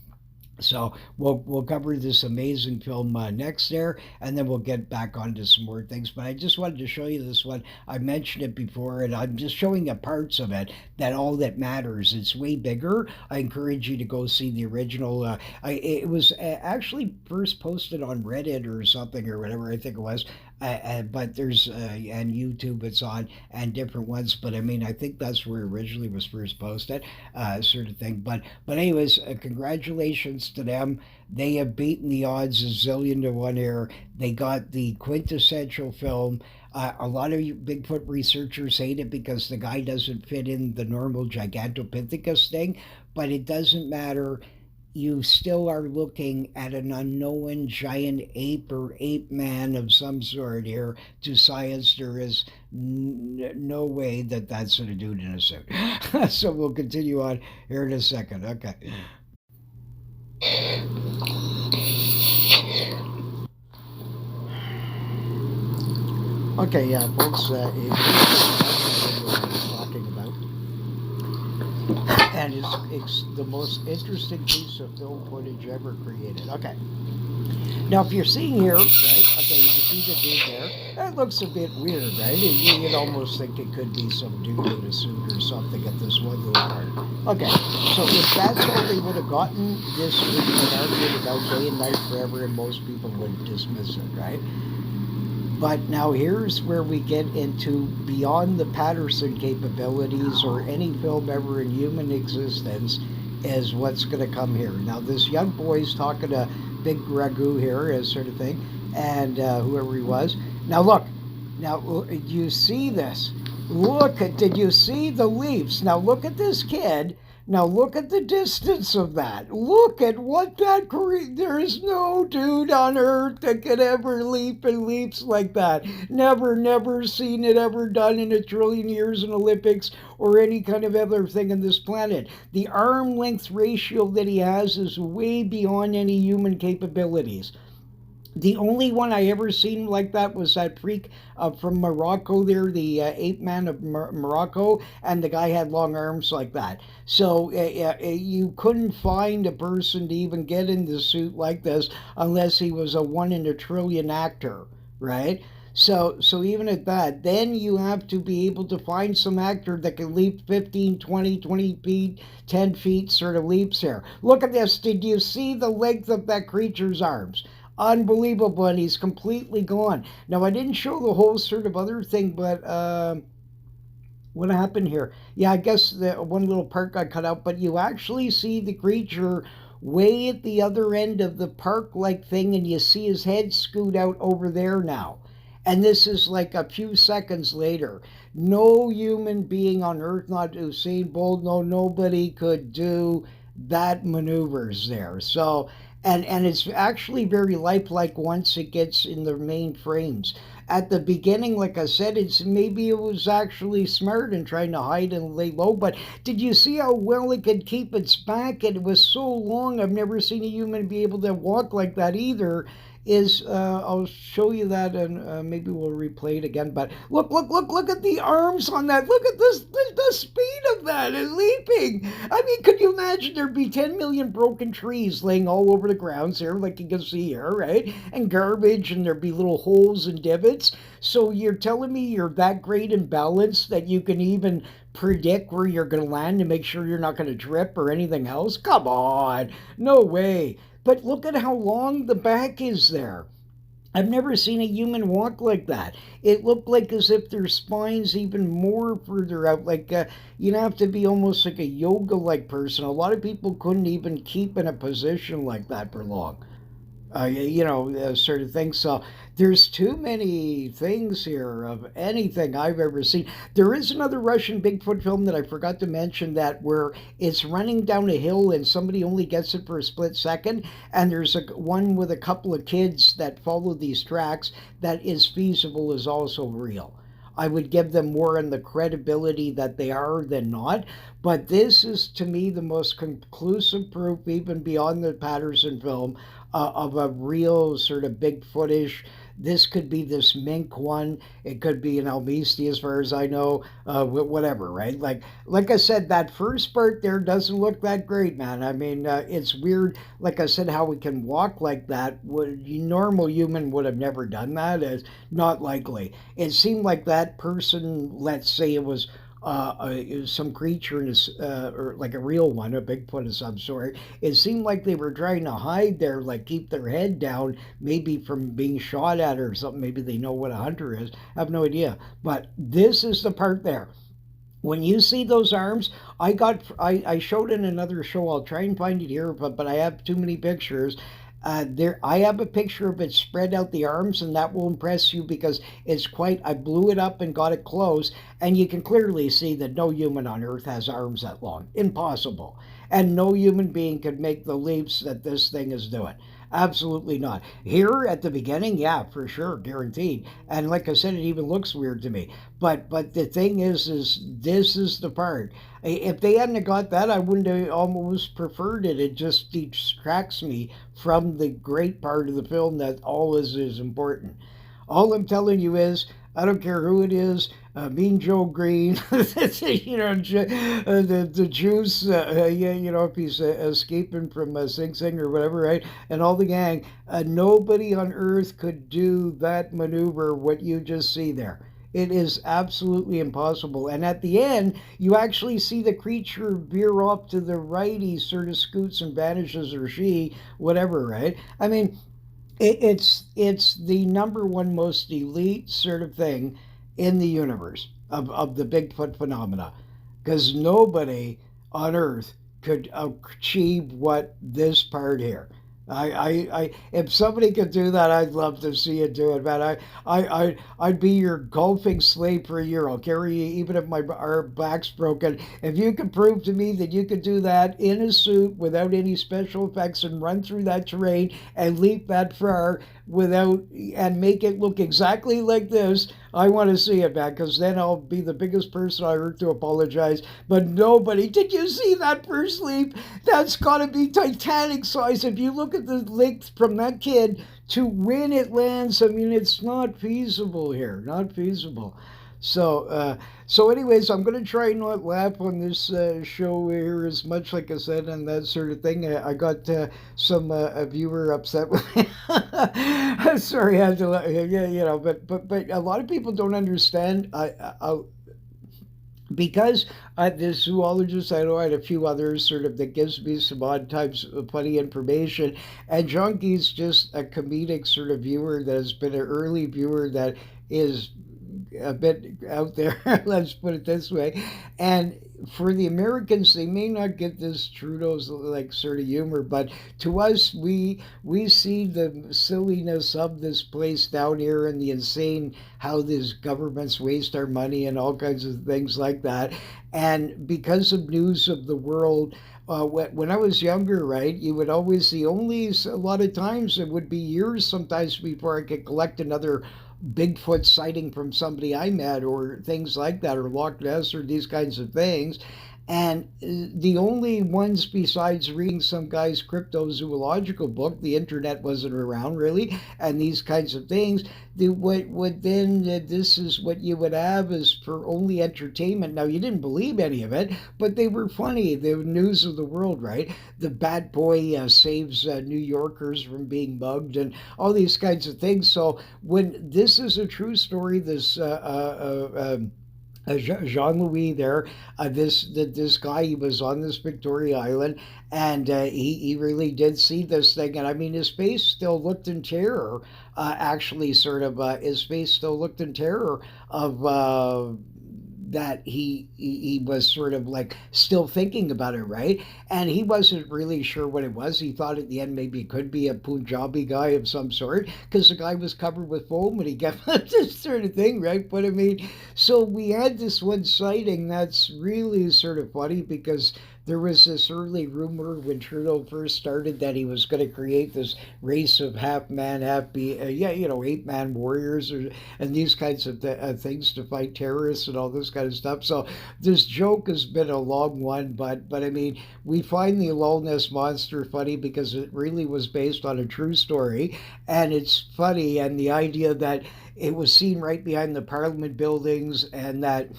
So we'll cover this amazing film next there, and then we'll get back onto some more things. But I just wanted to show you this one. I mentioned it before, and I'm just showing you parts of it. That all that matters. It's way bigger. I encourage you to go see the original. It was actually first posted on Reddit or something or whatever I think it was. But there's and YouTube it's on and different ones. But I mean I think that's where it originally was first posted, sort of thing. But anyways, congratulations to them. They have beaten the odds a zillion to one here. They got the quintessential film. A lot of Bigfoot researchers hate it because the guy doesn't fit in the normal Gigantopithecus thing, but it doesn't matter. You still are looking at an unknown giant ape or ape man of some sort here. To science, there is no way that that's a dude in a suit. So we'll continue on here in a second. Okay. Okay, yeah, folks, what we're talking about. And it's the most interesting piece of film footage ever created. Okay. Now, if you're seeing here, right, okay, you can see the dude there. That looks a bit weird, right? You'd almost think it could be some dude in a suit or something at this one little part. Okay, so if that's all they would have gotten, this would have been argued about day and night forever, and most people would dismiss it, right? But now here's where we get into beyond the Patterson capabilities or any film ever in human existence is what's going to come here. Now this young boy's talking to Big Ragu here, as sort of thing, and whoever he was. Now look, now you see this. Look at, did you see the leaps? Now look at this kid. Now look at the distance of that. Look at what that there is no dude on earth that could ever leap and leaps like that. Never, never seen it ever done in a trillion years in Olympics or any kind of other thing on this planet. The arm length ratio that he has is way beyond any human capabilities. The only one I ever seen like that was that freak from Morocco there, the ape man of Morocco, and the guy had long arms like that. So you couldn't find a person to even get in the suit like this unless he was a one in a trillion actor, right? So even at that, then you have to be able to find some actor that can leap 15, 20 feet, 10 feet sort of leaps here. Look at this. Did you see the length of that creature's arms? Unbelievable, and he's completely gone. Now, I didn't show the whole sort of other thing, but what happened here? Yeah, I guess the one little part got cut out, but you actually see the creature way at the other end of the park like thing, and you see his head scoot out over there now. And this is like a few seconds later. No human being on earth, not Usain Bolt, no, nobody could do that maneuvers there. So and it's actually very lifelike once it gets in the main frames. At the beginning, like I said, it's maybe it was actually smart in trying to hide and lay low. But did you see how well it could keep its back? It was so long. I've never seen a human be able to walk like that either. Is I'll show you that and maybe we'll replay it again. But look at the arms on that. Look at this, the speed of that is leaping. I mean, could you imagine there'd be 10 million broken trees laying all over the grounds here, like you can see here, right? And garbage, and there'd be little holes and divots. So you're telling me you're that great in balance that you can even predict where you're going to land to make sure you're not going to drip or anything else? Come on, no way. But look at how long the back is there. I've never seen a human walk like that. It looked like as if their spine's even more further out. Like you'd have to be almost like a yoga-like person. A lot of people couldn't even keep in a position like that for long. Sort of thing. So there's too many things here of anything I've ever seen. There is another Russian Bigfoot film that I forgot to mention that where it's running down a hill and somebody only gets it for a split second, and there's one with a couple of kids that follow these tracks that is feasible, is also real. I would give them more in the credibility that they are than not. But this is, to me, the most conclusive proof, even beyond the Patterson film, of a real sort of Bigfootish. this could be this mink one. It could be an albisti, as far as I know. Whatever, right? Like I said, that first part there doesn't look that great, man. I mean, it's weird. Like I said, how we can walk like that. Would normal human would have never done that. It's not likely. It seemed like that person. Let's say it was some creature in a, or like a real one, a Bigfoot of some sort. It seemed like they were trying to hide there, like keep their head down, maybe from being shot at or something. Maybe they know what a hunter is. I have no idea. But this is the part there. When you see those arms, I showed in another show. I'll try and find it here, but I have too many pictures. There, I have a picture of it spread out the arms, and that will impress you because it's quite. I blew it up and got it close, and you can clearly see that no human on Earth has arms that long. Impossible, and no human being could make the leaps that this thing is doing. Absolutely not. Here at the beginning, yeah, for sure, guaranteed. And like I said, it even looks weird to me. But the thing is this is the part. If they hadn't got that, I wouldn't have almost preferred it. It just distracts me from the great part of the film that all is important. All I'm telling you is, I don't care who it is, Mean Joe Green, the juice, yeah, if he's escaping from Sing Sing or whatever, right? And all the gang, nobody on earth could do that maneuver, what you just see there. It is absolutely impossible. And at the end, you actually see the creature veer off to the right. He sort of scoots and vanishes, or she, whatever, right? I mean, it's the number one most elite sort of thing in the universe of the Bigfoot phenomena, because nobody on Earth could achieve what this part here. If somebody could do that, I'd love to see it do it, man. I'd be your golfing slave for a year. I'll carry you even if our back's broken. If you could prove to me that you could do that in a suit without any special effects and run through that terrain and leap that far without and make it look exactly like this, I want to see it, man, because then I'll be the biggest person on earth to apologize. But nobody, did you see that first leap? That's got to be Titanic size. If you look at the length from that kid to when it lands, I mean, it's not feasible here. Not feasible. Anyways, I'm going to try and not laugh on this show here as much, like I said, and that sort of thing. I got some a viewer upset with me. Sorry, I had to, yeah, but a lot of people don't understand. Because the zoologist, I know I had a few others sort of that gives me some odd types of funny information. And Junkie's just a comedic sort of viewer that has been an early viewer that is a bit out there, let's put it this way. And for the Americans, they may not get this Trudeau's like sort of humor, but to us, we see the silliness of this place down here and the insane how these governments waste our money and all kinds of things like that. And because of news of the world, when I was younger, right, you would always see only a lot of times it would be years sometimes before I could collect another Bigfoot sighting from somebody I met or things like that, or Loch Ness or these kinds of things. And the only ones besides reading some guy's cryptozoological book, the internet wasn't around really, and these kinds of things, what then this is what you would have is for only entertainment. Now, you didn't believe any of it, but they were funny. The news of the world, right? The Bat Boy saves New Yorkers from being mugged and all these kinds of things. So when this is a true story, this Jean Louis there. This guy, he was on this Victoria Island, and he really did see this thing. And I mean, his face still looked in terror. Actually, sort of, his face still looked in terror of that he was sort of like still thinking about it, right? And he wasn't really sure what it was. He thought at the end maybe it could be a Punjabi guy of some sort because the guy was covered with foam and he kept this sort of thing, right? But I mean, so we had this one sighting that's really sort of funny because there was this early rumor when Trudeau first started that he was going to create this race of half man, half be, yeah, you know, 8-man warriors and these kinds of things to fight terrorists and all this kind of stuff. So this joke has been a long one, but I mean, we find the Loch Ness monster funny because it really was based on a true story, and it's funny, and the idea that it was seen right behind the Parliament buildings, and that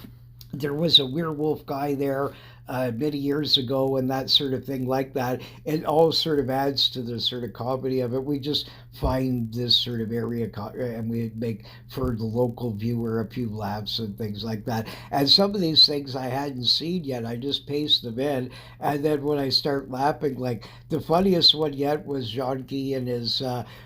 there was a werewolf guy there many years ago and that sort of thing like that. It all sort of adds to the sort of comedy of it. We just find this sort of area and we make for the local viewer a few laughs and things like that. And some of these things I hadn't seen yet. I just paste them in. And then when I start laughing, like the funniest one yet was John Key and his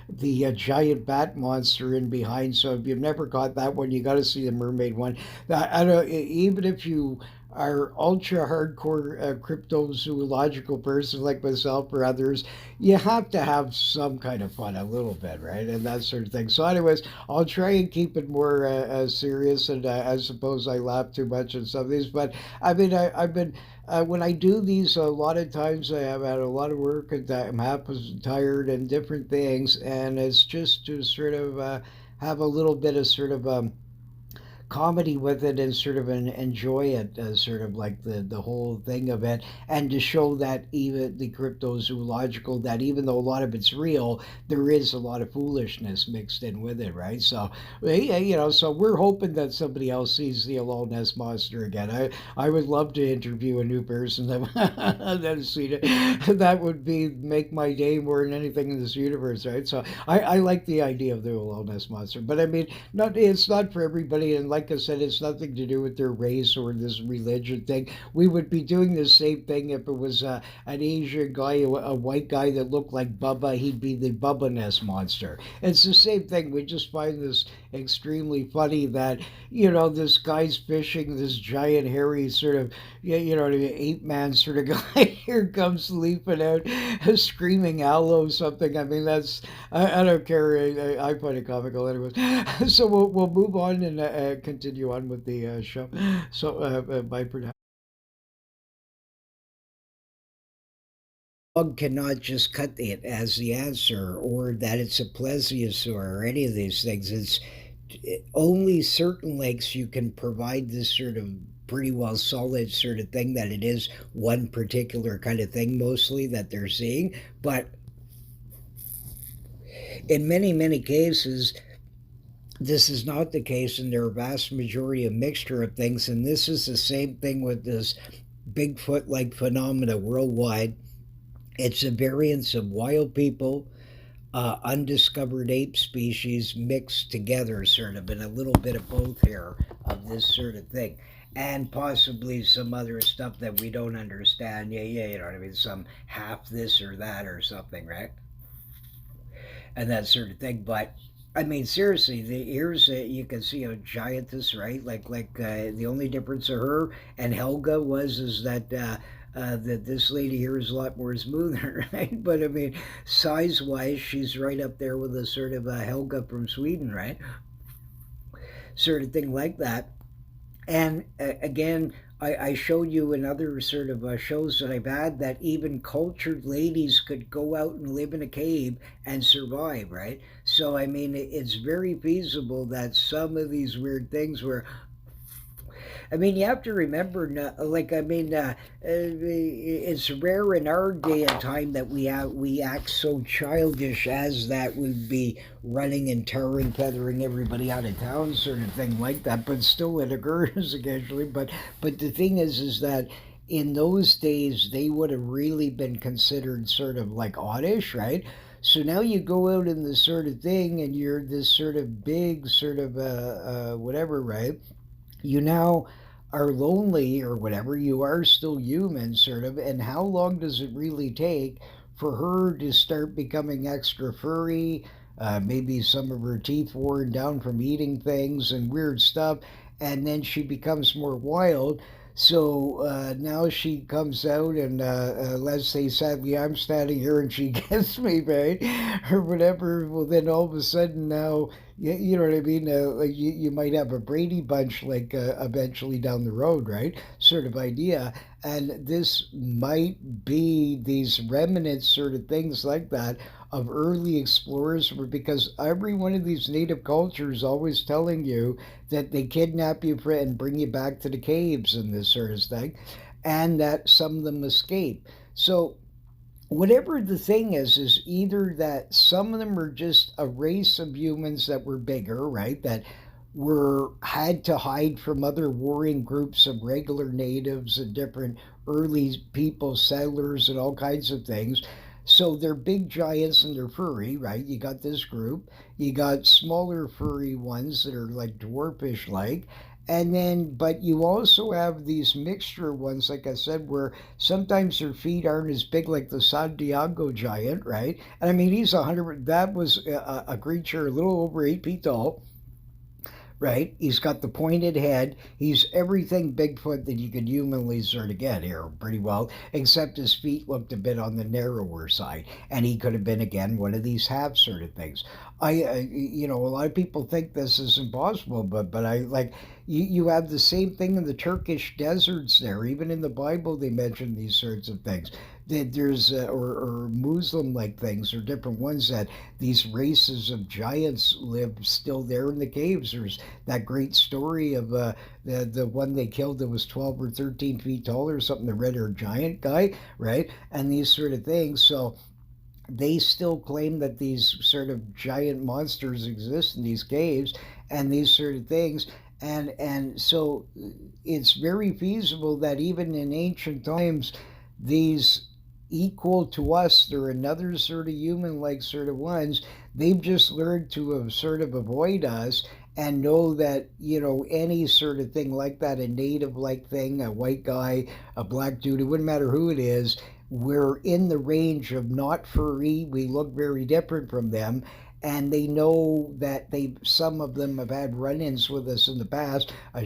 the giant bat monster in behind. So if you've never got that one, you got to see the mermaid one. I don't, even if you are ultra hardcore cryptozoological person like myself or others, you have to have some kind of fun a little bit, right? And that sort of thing. So, anyways, I'll try and keep it more serious, and I suppose I laugh too much in some of these, but I mean, I've been. When I do these, a lot of times I have had a lot of work and I'm half as tired and different things, and it's just to sort of have a little bit of sort of comedy with it and sort of enjoy it as sort of like the whole thing of it, and to show that even the cryptozoological, that even though a lot of it's real, there is a lot of foolishness mixed in with it, right? So yeah, you know, so we're hoping that somebody else sees the Loch Ness monster again. I would love to interview a new person that that's seen it. That would be make my day more than anything in this universe, right? So I like the idea of the Loch Ness monster, but I mean, not it's not for everybody, and like I said, it's nothing to do with their race or this religion thing. We would be doing the same thing if it was an Asian guy, a white guy that looked like Bubba. He'd be the Bubba Ness monster. It's the same thing. We just find this extremely funny that you know this guy's fishing this giant hairy sort of, yeah, you know, 8-man sort of guy. Here comes leaping out, screaming aloe something. I mean, that's I don't care. I find it comical, anyways. So we'll move on and continue on with the show. So bye for now. Dog cannot just cut it as the answer, or that it's a plesiosaur, or any of these things. It's only certain lakes you can provide this sort of pretty well solid sort of thing that it is one particular kind of thing mostly that they're seeing. But in many cases, this is not the case, and there are a vast majority of mixture of things. And this is the same thing with this Bigfoot like phenomena worldwide. It's a variance of wild people, undiscovered ape species mixed together, sort of, and a little bit of both here of this sort of thing. And possibly some other stuff that we don't understand. Yeah, yeah, you know what I mean? Some half this or that or something, right? And that sort of thing. But I mean, seriously, here's you can see a giantess, right? The only difference of her and Helga was is that that this lady here is a lot more smoother, right? But I mean, size wise, she's right up there with a sort of a Helga from Sweden, right? Sort of thing like that. And again, I showed you in other sort of shows that I've had that even cultured ladies could go out and live in a cave and survive, right? So, I mean, it's very feasible that some of these weird things were, I mean, you have to remember, it's rare in our day and time that we act so childish as that would be running and tearing, feathering everybody out of town, sort of thing like that. But still, it occurs occasionally. But the thing is that in those days they would have really been considered sort of like oddish, right? So now you go out in this sort of thing, and you're this sort of big sort of whatever, right? You now are lonely or whatever, you are still human, sort of. And how long does it really take for her to start becoming extra furry? Maybe some of her teeth worn down from eating things and weird stuff, and then she becomes more wild. So now she comes out, and let's say, sadly, I'm standing here and she gets me, right? Or whatever. Well, then all of a sudden now, you know what I mean? Like you might have a Brady Bunch, like eventually down the road, right? Sort of idea. And this might be these remnants, sort of things like that, of early explorers, because every one of these native cultures always telling you that they kidnap you and bring you back to the caves and this sort of thing, and that some of them escape. So whatever the thing is either that some of them are just a race of humans that were bigger, right? That were had to hide from other warring groups of regular natives and different early people, settlers, and all kinds of things. So they're big giants and they're furry, right? You got this group. You got smaller furry ones that are like dwarfish like. And then, but you also have these mixture ones, like I said, where sometimes their feet aren't as big, like the San Diego giant, right? And I mean, he's 100, that was a creature a little over 8 feet tall, right? He's got the pointed head. He's everything Bigfoot that you could humanly sort of get here, pretty well, except his feet looked a bit on the narrower side. And he could have been, again, one of these half sort of things. A lot of people think this is impossible, but I like, you have the same thing in the Turkish deserts there. Even in the Bible, they mention these sorts of things. There's or Muslim like things or different ones that these races of giants live still there in the caves. There's that great story of the one they killed that was 12 or 13 feet tall or something, the red-haired giant guy, right? And these sort of things. So they still claim that these sort of giant monsters exist in these caves and these sort of things. And so it's very feasible that even in ancient times, these equal to us, they're another sort of human like sort of ones. They've just learned to have sort of avoid us and know that, any sort of thing like that, a native like thing, a white guy, a black dude, it wouldn't matter who it is, we're in the range of not furry. We look very different from them. And they know that some of them have had run-ins with us in the past. A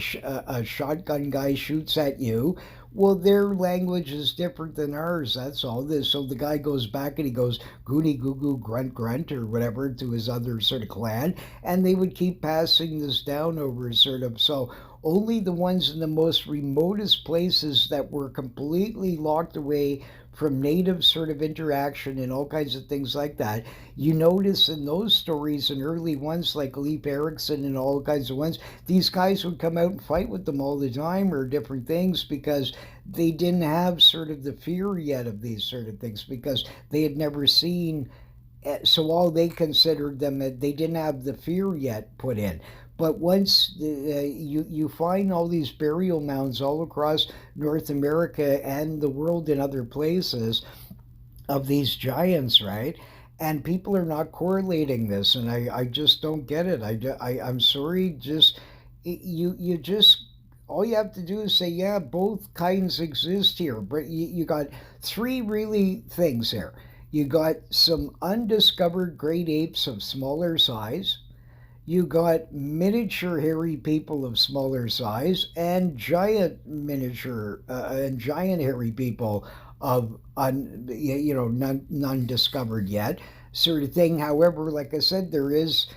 shotgun guy shoots at you. Well, their language is different than ours. That's all this. So the guy goes back and he goes goony goo goo grunt grunt or whatever to his other sort of clan, and they would keep passing this down over sort of. So only the ones in the most remotest places that were completely locked away from native sort of interaction and all kinds of things like that. You notice in those stories and early ones like Leif Erikson and all kinds of ones, these guys would come out and fight with them all the time or different things because they didn't have sort of the fear yet of these sort of things because they had never seen, so all they considered them, they didn't have the fear yet put in. But once you find all these burial mounds all across North America and the world in other places of these giants, right? And people are not correlating this, and I just don't get it. I'm sorry, just you just all you have to do is say, yeah, both kinds exist here. But you got three really things here. You got some undiscovered great apes of smaller size. You got miniature hairy people of smaller size and giant miniature and giant hairy people of none discovered yet sort of thing. However, like I said, there is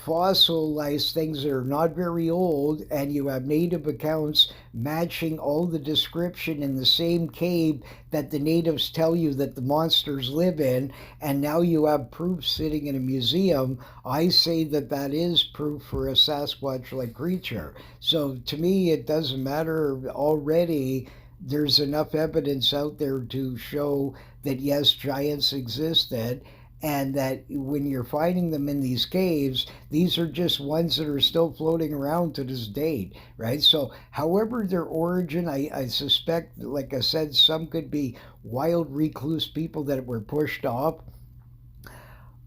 fossilized things that are not very old, and you have native accounts matching all the description in the same cave that the natives tell you that the monsters live in, and now you have proof sitting in a museum. I say that that is proof for a Sasquatch like creature. So to me, it doesn't matter already. There's enough evidence out there to show that yes, giants existed, and that when you're finding them in these caves, these are just ones that are still floating around to this date, right? So, however their origin, I suspect, like I said, some could be wild recluse people that were pushed off.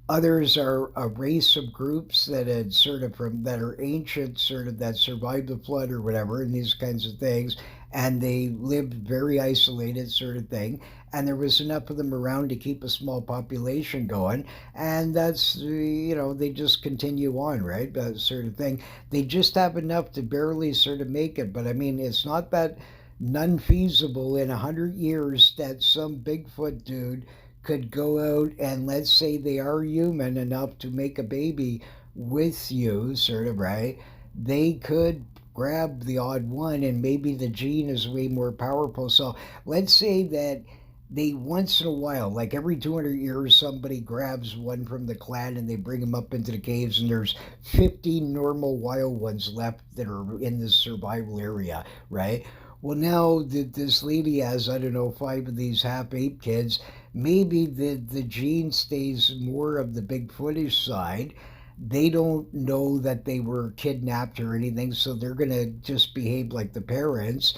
Others are a race of groups that had sort of from that are ancient, sort of that survived the flood or whatever, and these kinds of things, and they lived very isolated, sort of thing. And there was enough of them around to keep a small population going, and that's they just continue on, right? That sort of thing. They just have enough to barely sort of make it, but I mean, it's not that. none feasible in 100 years that some Bigfoot dude could go out and, let's say they are human enough to make a baby with you, sort of, right? They could grab the odd one, and maybe the gene is way more powerful. So let's say that they once in a while, like every 200 years, somebody grabs one from the clan and they bring them up into the caves, and there's 15 normal wild ones left that are in this survival area, right? Well, now that this lady has, I don't know, five of these half ape kids, maybe the gene stays more of the Bigfootish side. They don't know that they were kidnapped or anything, so they're going to just behave like the parents.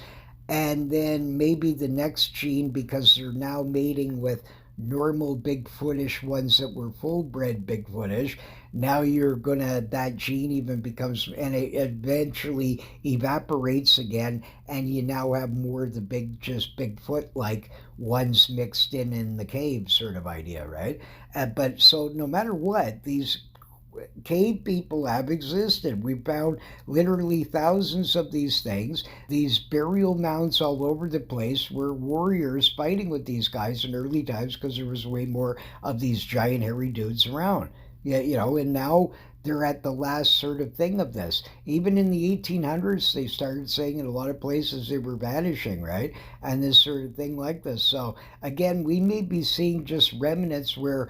And then maybe the next gene, because they're now mating with normal Bigfootish ones that were full bred Bigfootish, now you're gonna, that gene even becomes, and it eventually evaporates again, and you now have more of the big, just Bigfoot like ones mixed in the cave, sort of idea, right? But so no matter what, these cave people have existed. We found literally thousands of these things, these burial mounds all over the place were warriors fighting with these guys in early times, because there was way more of these giant hairy dudes around. Yeah, and now they're at the last sort of thing of this. Even in the 1800s, they started saying in a lot of places they were vanishing, right? And this sort of thing like this. So again, we may be seeing just remnants where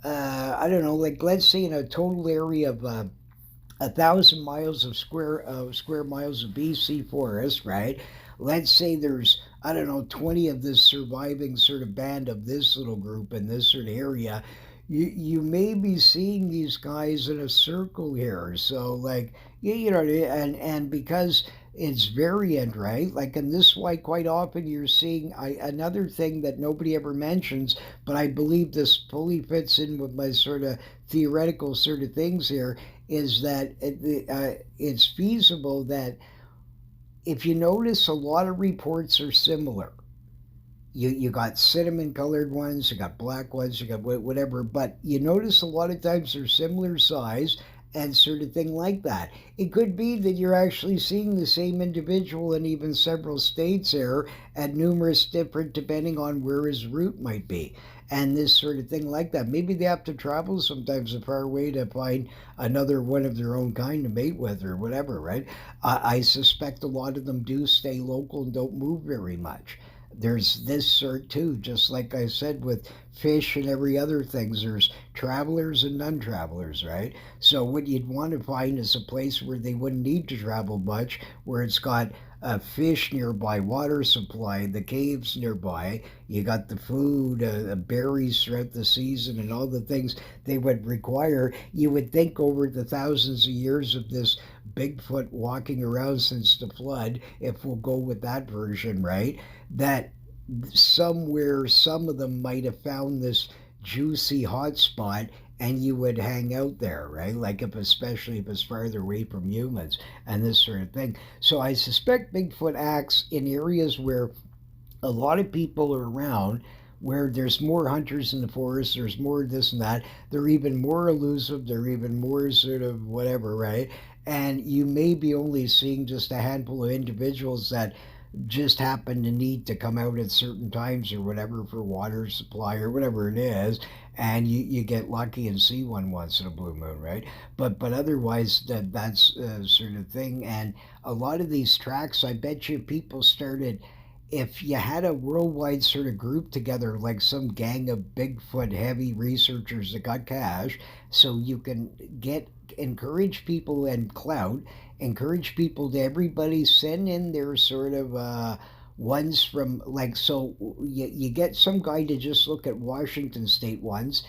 I don't know, like let's say in a total area of 1,000 miles of square miles of BC forest, right? Let's say there's, I don't know, 20 of this surviving sort of band of this little group in this sort of area. You may be seeing these guys in a circle here. So like and because it's variant, right? Like, and this is why quite often you're seeing another thing that nobody ever mentions, but I believe this fully fits in with my sort of theoretical sort of things here, is that it's feasible that if you notice, a lot of reports are similar. You got cinnamon colored ones, you got black ones, you got whatever, but you notice a lot of times they're similar size and sort of thing like that. It could be that you're actually seeing the same individual in even several states here, and numerous different depending on where his route might be. And this sort of thing like that. Maybe they have to travel sometimes a far way to find another one of their own kind to mate with or whatever, right? I suspect a lot of them do stay local and don't move very much. There's this sort too, just like I said with fish and every other things. There's travelers and non-travelers, right? So what you'd want to find is a place where they wouldn't need to travel much, where it's got fish nearby, water supply, the caves nearby. You got the food, berries throughout the season, and all the things they would require. You would think over the thousands of years of this Bigfoot walking around since the flood, if we'll go with that version, right? That somewhere some of them might have found this juicy hot spot, and you would hang out there, right? Like if, especially if it's farther away from humans and this sort of thing. So I suspect Bigfoot acts in areas where a lot of people are around, where there's more hunters in the forest, there's more this and that. They're even more elusive, they're even more sort of whatever, right? And you may be only seeing just a handful of individuals that just happen to need to come out at certain times or whatever for water supply or whatever it is, and you get lucky and see one once in a blue moon, right? But otherwise, that's sort of thing. And a lot of these tracks, I bet you people started, if you had a worldwide sort of group together, like some gang of Bigfoot heavy researchers that got cash, so you can get, encourage people and clout, encourage people to, everybody send in their sort of ones from, like, so you get some guy to just look at Washington state ones,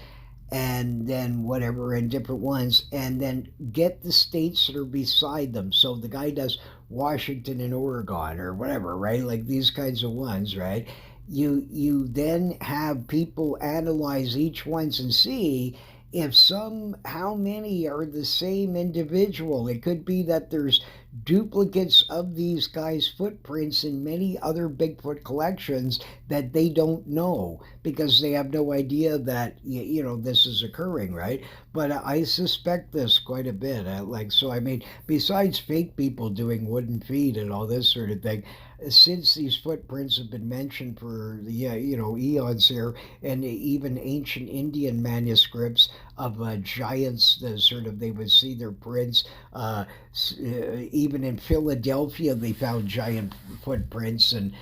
and then whatever, and different ones, and then get the states that are beside them. So the guy does Washington and Oregon or whatever, right? Like these kinds of ones, right? You then have people analyze each ones and see if some, how many are the same individual. It could be that there's duplicates of these guys' footprints in many other Bigfoot collections that they don't know because they have no idea that this is occurring, right? But I suspect this quite a bit. So I mean, besides fake people doing wooden feet and all this sort of thing, since these footprints have been mentioned for eons here, and even ancient Indian manuscripts of giants, they would see their prints. Even in Philadelphia, they found giant footprints and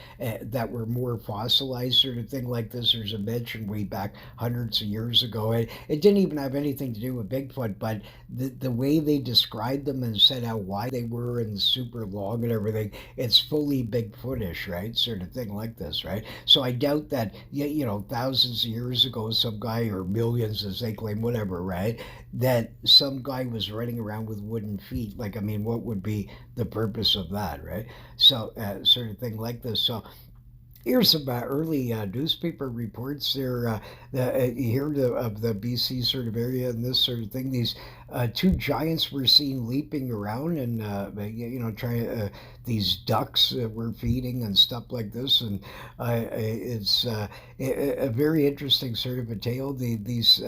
that were more fossilized, sort of thing like this. There's a mention way back hundreds of years ago. It didn't even have anything to do with Bigfoot, but the way they described them and said how wide they were and super long and everything, it's fully Bigfootish, right? Sort of thing like this, right? So I doubt that, thousands of years ago, some guy, or millions as they claim, whatever, right? That some guy was running around with wooden feet. Like, I mean, what would be the purpose of that, right? So, sort of thing like this. So, here's some early newspaper reports there. Here of the BC sort of area and this sort of thing. These two giants were seen leaping around and trying. These ducks were feeding and stuff like this, and it's a very interesting sort of a tale. These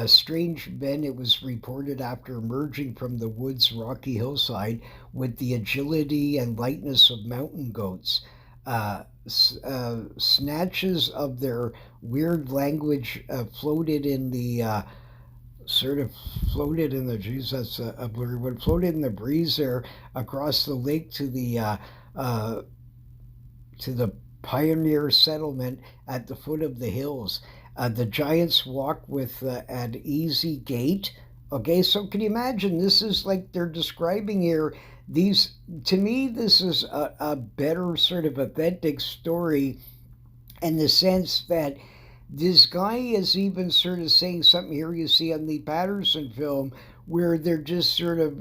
strange men, it was reported, after emerging from the woods' rocky hillside with the agility and lightness of mountain goats. Snatches of their weird language sort of floated in the, geez, that's a blurry one, floated in the breeze there across the lake uh, to the pioneer settlement at the foot of the hills. The giants walk with an easy gait. Okay, so can you imagine? This is like they're describing here. These, to me, this is a better sort of authentic story in the sense that this guy is even sort of saying something here you see on the Patterson film where they're just sort of,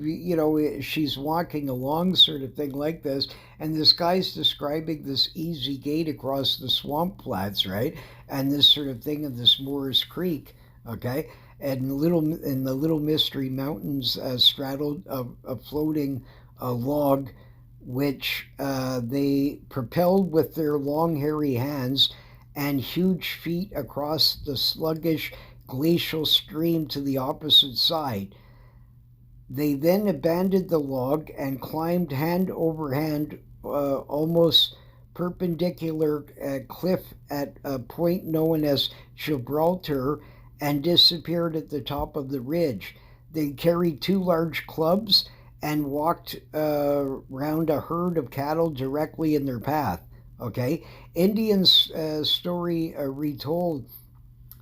she's walking along, sort of thing like this, and this guy's describing this easy gait across the swamp flats, right? And this sort of thing of this Morris Creek, okay? And the Little Mystery Mountains straddled a floating log, which they propelled with their long, hairy hands and huge feet across the sluggish glacial stream to the opposite side. They then abandoned the log and climbed hand over hand, almost perpendicular cliff at a point known as Gibraltar, and disappeared at the top of the ridge. They carried two large clubs and walked round a herd of cattle directly in their path. Okay, Indians' story retold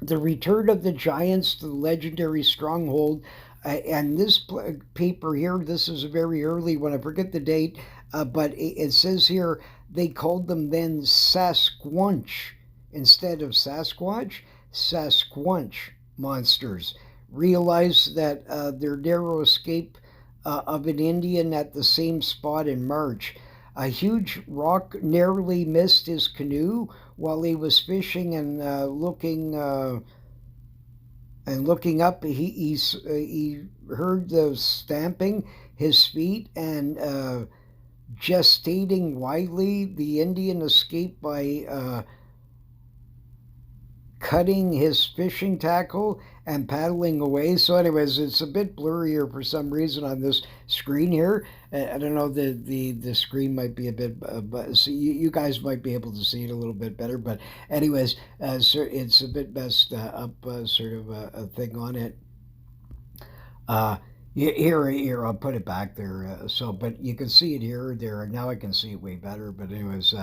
the return of the giants to the legendary stronghold. And this paper here, this is a very early one. I forget the date, but it says here they called them then Sasquatch instead of Sasquatch. Sasquatch monsters realized that their narrow escape of an Indian at the same spot in March. A huge rock narrowly missed his canoe while he was fishing and looking up. He heard the stamping his feet and gestating widely. The Indian escaped by cutting his fishing tackle and paddling away. So, anyways, it's a bit blurrier for some reason on this screen here. I don't know, the screen might be a bit, but so you guys might be able to see it a little bit better. But, anyways, so it's a bit messed up, sort of a thing on it. Uh, here, I'll put it back there. But you can see it here, there. Now I can see it way better. But anyways,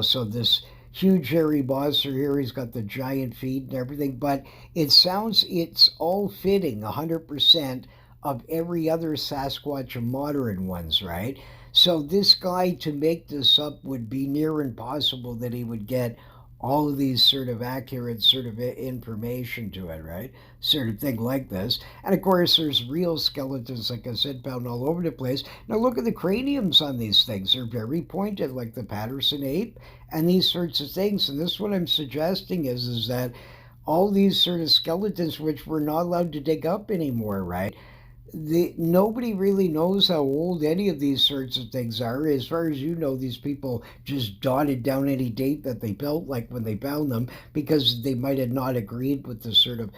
so this huge hairy monster here, he's got the giant feet and everything. But it's all fitting 100% of every other Sasquatch and modern ones, right? So this guy, to make this up would be near impossible that he would get all of these sort of accurate sort of information to it, right? Sort of thing like this. And of course, there's real skeletons, like I said, found all over the place. Now, look at the craniums on these things. They're very pointed, like the Patterson ape, and these sorts of things. And this, what I'm suggesting is that all these sort of skeletons, which we're not allowed to dig up anymore, right? nobody really knows how old any of these sorts of things are. As far as you know, these people just jotted down any date that they built, like when they found them, because they might have not agreed with the sort of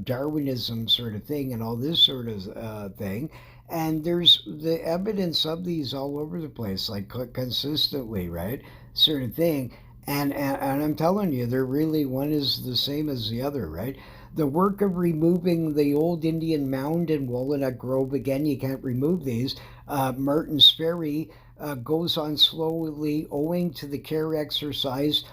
Darwinism sort of thing and all this sort of thing. And there's the evidence of these all over the place, like consistently, right? Sort of thing. And I'm telling you, they're really one is the same as the other, right? The work of removing the old Indian mound in Walnut Grove, again, you can't remove these. Martin's Ferry goes on slowly owing to the care exercise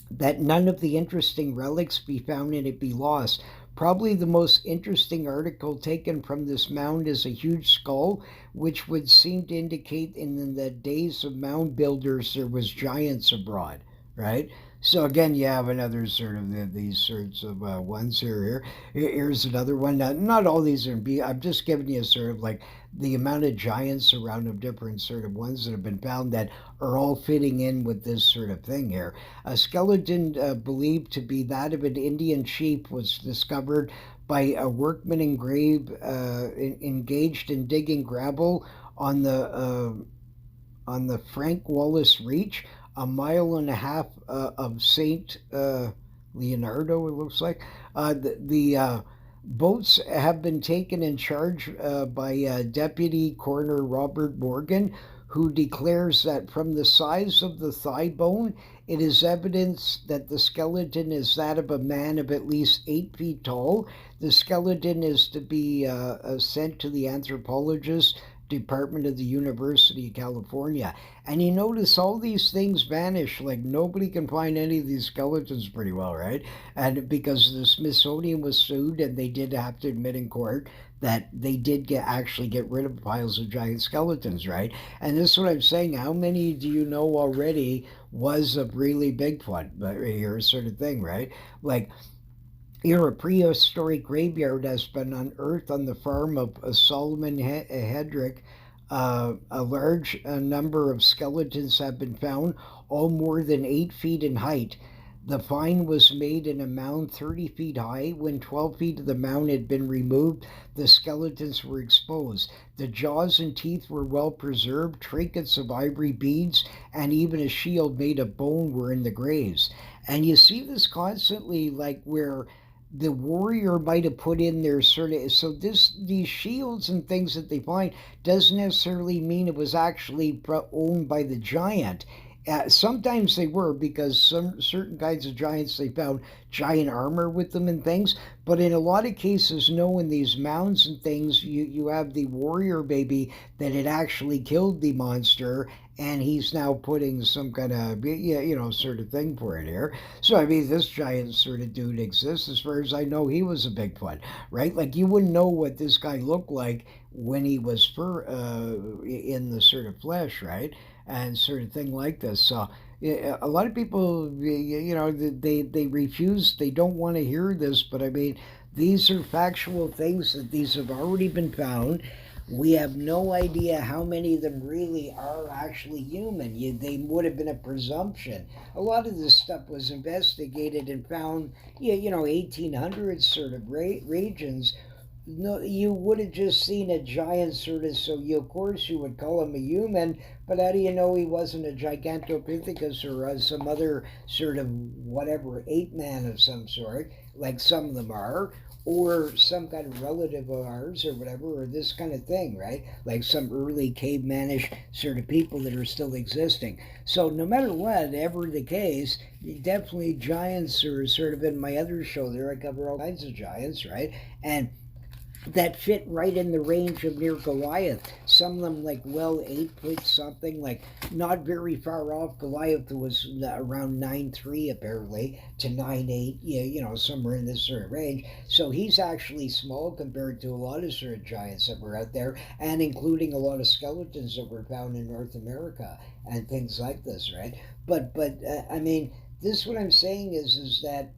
that none of the interesting relics be found and it be lost. Probably the most interesting article taken from this mound is a huge skull, which would seem to indicate in the days of mound builders there was giants abroad, right? So again, you have another sort of these sorts of ones here. Here's another one. Not all these are. I'm just giving you sort of like the amount of giants around of different sort of ones that have been found that are all fitting in with this sort of thing here. A skeleton believed to be that of an Indian chief was discovered by a workman engaged in digging gravel on the Frank Wallace Reach, a mile and a half of Saint Leonardo. It looks like the boats have been taken in charge by Deputy Coroner Robert Morgan, who declares that from the size of the thigh bone, it is evidence that the skeleton is that of a man of at least 8 feet tall. The skeleton is to be sent to the anthropologist department of the University of California. And you notice all these things vanish, like nobody can find any of these skeletons pretty well, right? And because the Smithsonian was sued and they did have to admit in court that they did actually get rid of piles of giant skeletons, right? And this is what I'm saying. How many do you know already was of really Bigfoot here sort of thing, right? Like here, a prehistoric graveyard has been unearthed on the farm of Solomon Hedrick. A large number of skeletons have been found, all more than 8 feet in height. The find was made in a mound 30 feet high. When 12 feet of the mound had been removed, the skeletons were exposed. The jaws and teeth were well preserved. Trinkets of ivory beads and even a shield made of bone were in the graves. And you see this constantly, like where the warrior might have put in their sort of so these shields and things that they find doesn't necessarily mean it was actually owned by the giant. Sometimes they were because some certain kinds of giants they found giant armor with them and things, but in a lot of cases, no. In these mounds and things, you have the warrior baby that had actually killed the monster, and he's now putting some kind of sort of thing for it here. So I mean, this giant sort of dude exists. As far as I know, he was a Bigfoot, right? Like you wouldn't know what this guy looked like when he was in the sort of flesh, right? And sort of thing like this. So yeah, a lot of people, they refuse. They don't want to hear this, but I mean, these are factual things that these have already been found. We have no idea how many of them really are actually human. They would have been a presumption. A lot of this stuff was investigated and found, 1800s sort of regions. No, you would have just seen a giant sort of, so you, of course you would call him a human, but how do you know he wasn't a Gigantopithecus or some other sort of whatever ape man of some sort, like some of them are, or some kind of relative of ours or whatever, or this kind of thing, right? Like some early cavemanish sort of people that are still existing. So no matter what, ever the case, definitely giants are sort of in my other show there. I cover all kinds of giants, right? And that fit right in the range of near Goliath. Some of them like well 8 foot something, like not very far off. Goliath was around 9'3" apparently to 9'8", somewhere in this sort of range. So he's actually small compared to a lot of sort of giants that were out there, and including a lot of skeletons that were found in North America and things like this, right? But I mean, this what I'm saying is that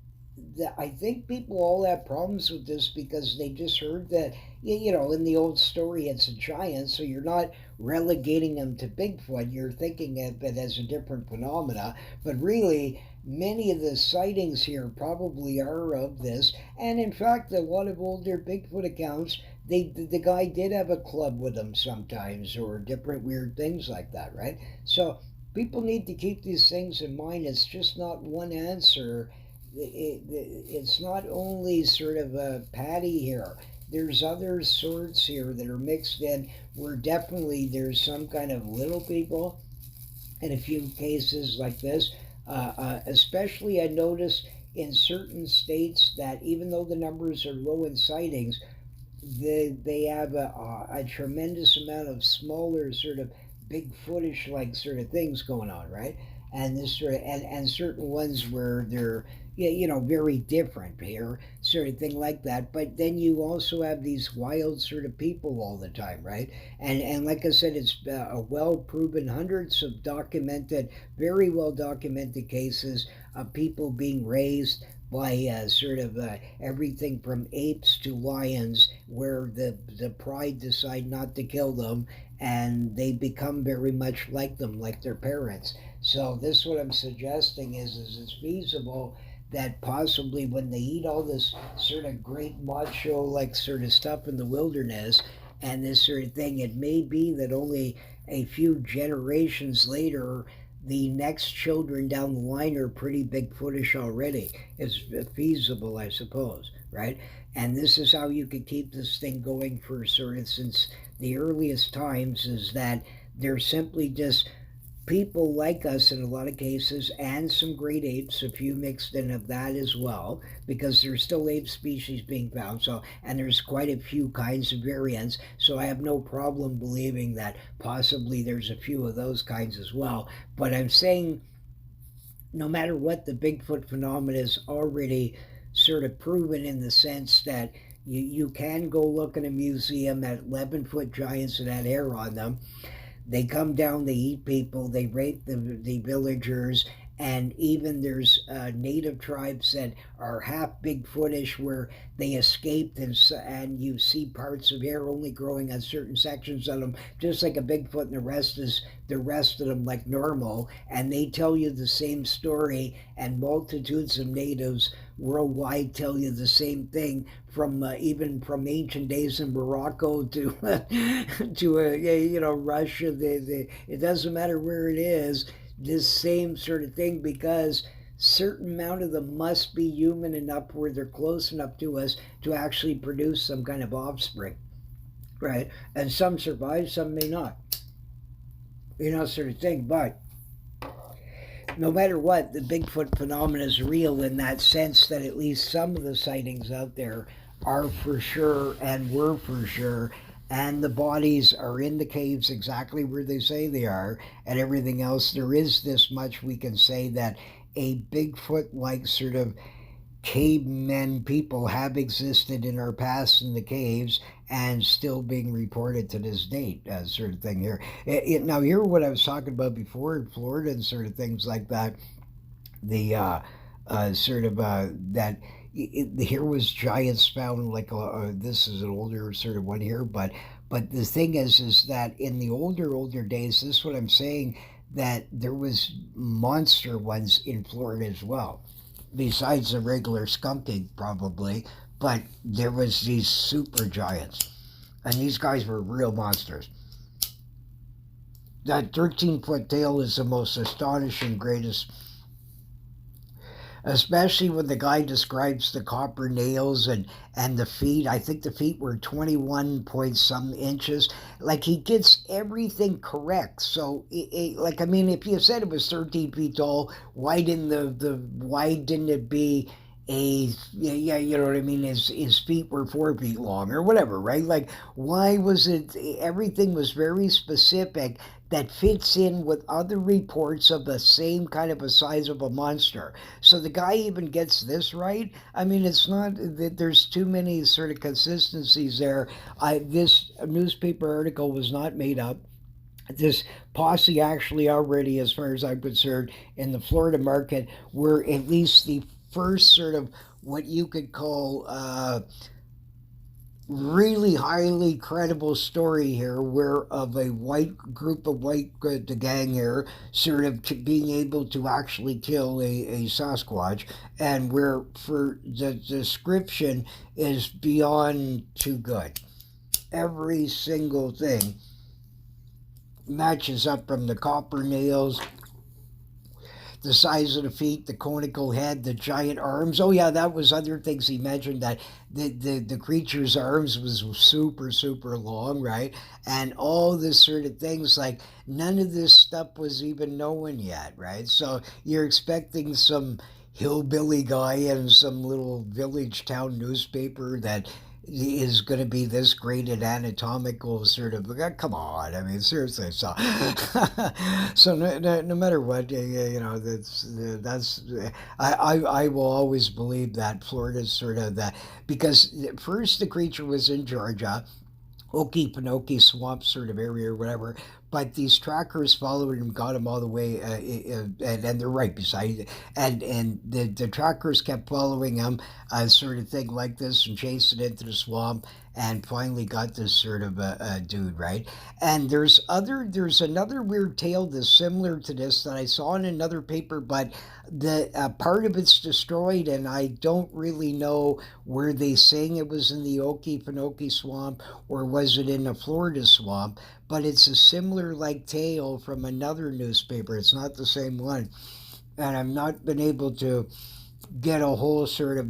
I think people all have problems with this because they just heard that, in the old story, it's a giant, so you're not relegating them to Bigfoot. You're thinking of it as a different phenomena, but really, many of the sightings here probably are of this. And in fact, a lot of older Bigfoot accounts the guy did have a club with him sometimes, or different weird things like that, right? So people need to keep these things in mind. It's just not one answer. It's not only sort of a patty here. There's other sorts here that are mixed in where definitely there's some kind of little people in a few cases like this. Especially, I notice in certain states that even though the numbers are low in sightings, they have a tremendous amount of smaller sort of Bigfootish like sort of things going on, right? And this sort of and certain ones where they're, yeah, very different here, sort of thing like that. But then you also have these wild sort of people all the time, right? And like I said, it's a well proven, hundreds of documented, very well documented cases of people being raised by sort of everything from apes to lions, where the pride decide not to kill them, and they become very much like them, like their parents. So this, what I'm suggesting is it's feasible that possibly when they eat all this sort of great macho like sort of stuff in the wilderness and this sort of thing, it may be that only a few generations later the next children down the line are pretty Bigfootish already. It's feasible, I suppose, right? And this is how you could keep this thing going for sort of since the earliest times, is that they're simply just people like us in a lot of cases, and some great apes, a few mixed in of that as well, because there's still ape species being found. So, and there's quite a few kinds of variants. So I have no problem believing that possibly there's a few of those kinds as well. But I'm saying no matter what, the Bigfoot phenomenon is already sort of proven in the sense that you can go look in a museum at 11-foot giants that had hair on them. They come down, they eat people, they rape the villagers, and even there's native tribes that are half Bigfootish where they escaped, and you see parts of hair only growing on certain sections of them, just like a Bigfoot, and the rest of them like normal, and they tell you the same story, and multitudes of natives worldwide tell you the same thing, from even from ancient days in Morocco to to Russia. It doesn't matter where it is. This same sort of thing, because certain amount of them must be human enough where they're close enough to us to actually produce some kind of offspring, right? And some survive, some may not, sort of thing. But no matter what, the Bigfoot phenomenon is real in that sense that at least some of the sightings out there are for sure and were for sure. And the bodies are in the caves exactly where they say they are, and everything else. There is this much we can say, that a Bigfoot like sort of cavemen people have existed in our past in the caves and still being reported to this date, sort of thing here. Now, here, what I was talking about before in Florida and sort of things like that, the sort of that here was giants found, like this is an older sort of one here, but the thing is that in the older days, this is what I'm saying, that there was monster ones in Florida as well, besides the regular skunking probably, but there was these super giants, and these guys were real monsters. That 13-foot tail is the most astonishing, greatest, especially when the guy describes the copper nails and the feet. I think the feet were 21 point some inches. Like, he gets everything correct. So like, I mean, if you said it was 13 feet tall, why didn't it be a, yeah, you know what I mean, his feet were 4 feet long or whatever, right? Like, why was it, everything was very specific, that fits in with other reports of the same kind of a size of a monster. So the guy even gets this right. I mean, it's not that there's too many sort of consistencies there. This newspaper article was not made up. This posse actually already, as far as I'm concerned, in the Florida market, were at least the first sort of what you could call really highly credible story here, where of a white group of white the gang here sort of being able to actually kill a Sasquatch, and where for the description is beyond too good. Every single thing matches up, from the copper nails, the size of the feet, the conical head, the giant arms. Oh yeah, that was other things he mentioned, that the creature's arms was super super long, right? And all this sort of things, like none of this stuff was even known yet, right? So you're expecting some hillbilly guy in some little village town newspaper that is going to be this great at anatomical sort of, come on, I mean, seriously. So so no matter what, I will always believe that Florida's sort of that, because first the creature was in Georgia, Okefenokee swamp sort of area or whatever. But these trackers followed him, got him all the way, and they're right beside it. And the trackers kept following him, sort of thing like this, and chasing into the swamp, and finally got this sort of dude, right? And there's another weird tale that's similar to this that I saw in another paper, but the part of it's destroyed, and I don't really know where they saying it was in the Okefenokee swamp or was it in a Florida swamp, but it's a similar like tale from another newspaper. It's not the same one. And I've not been able to get a whole sort of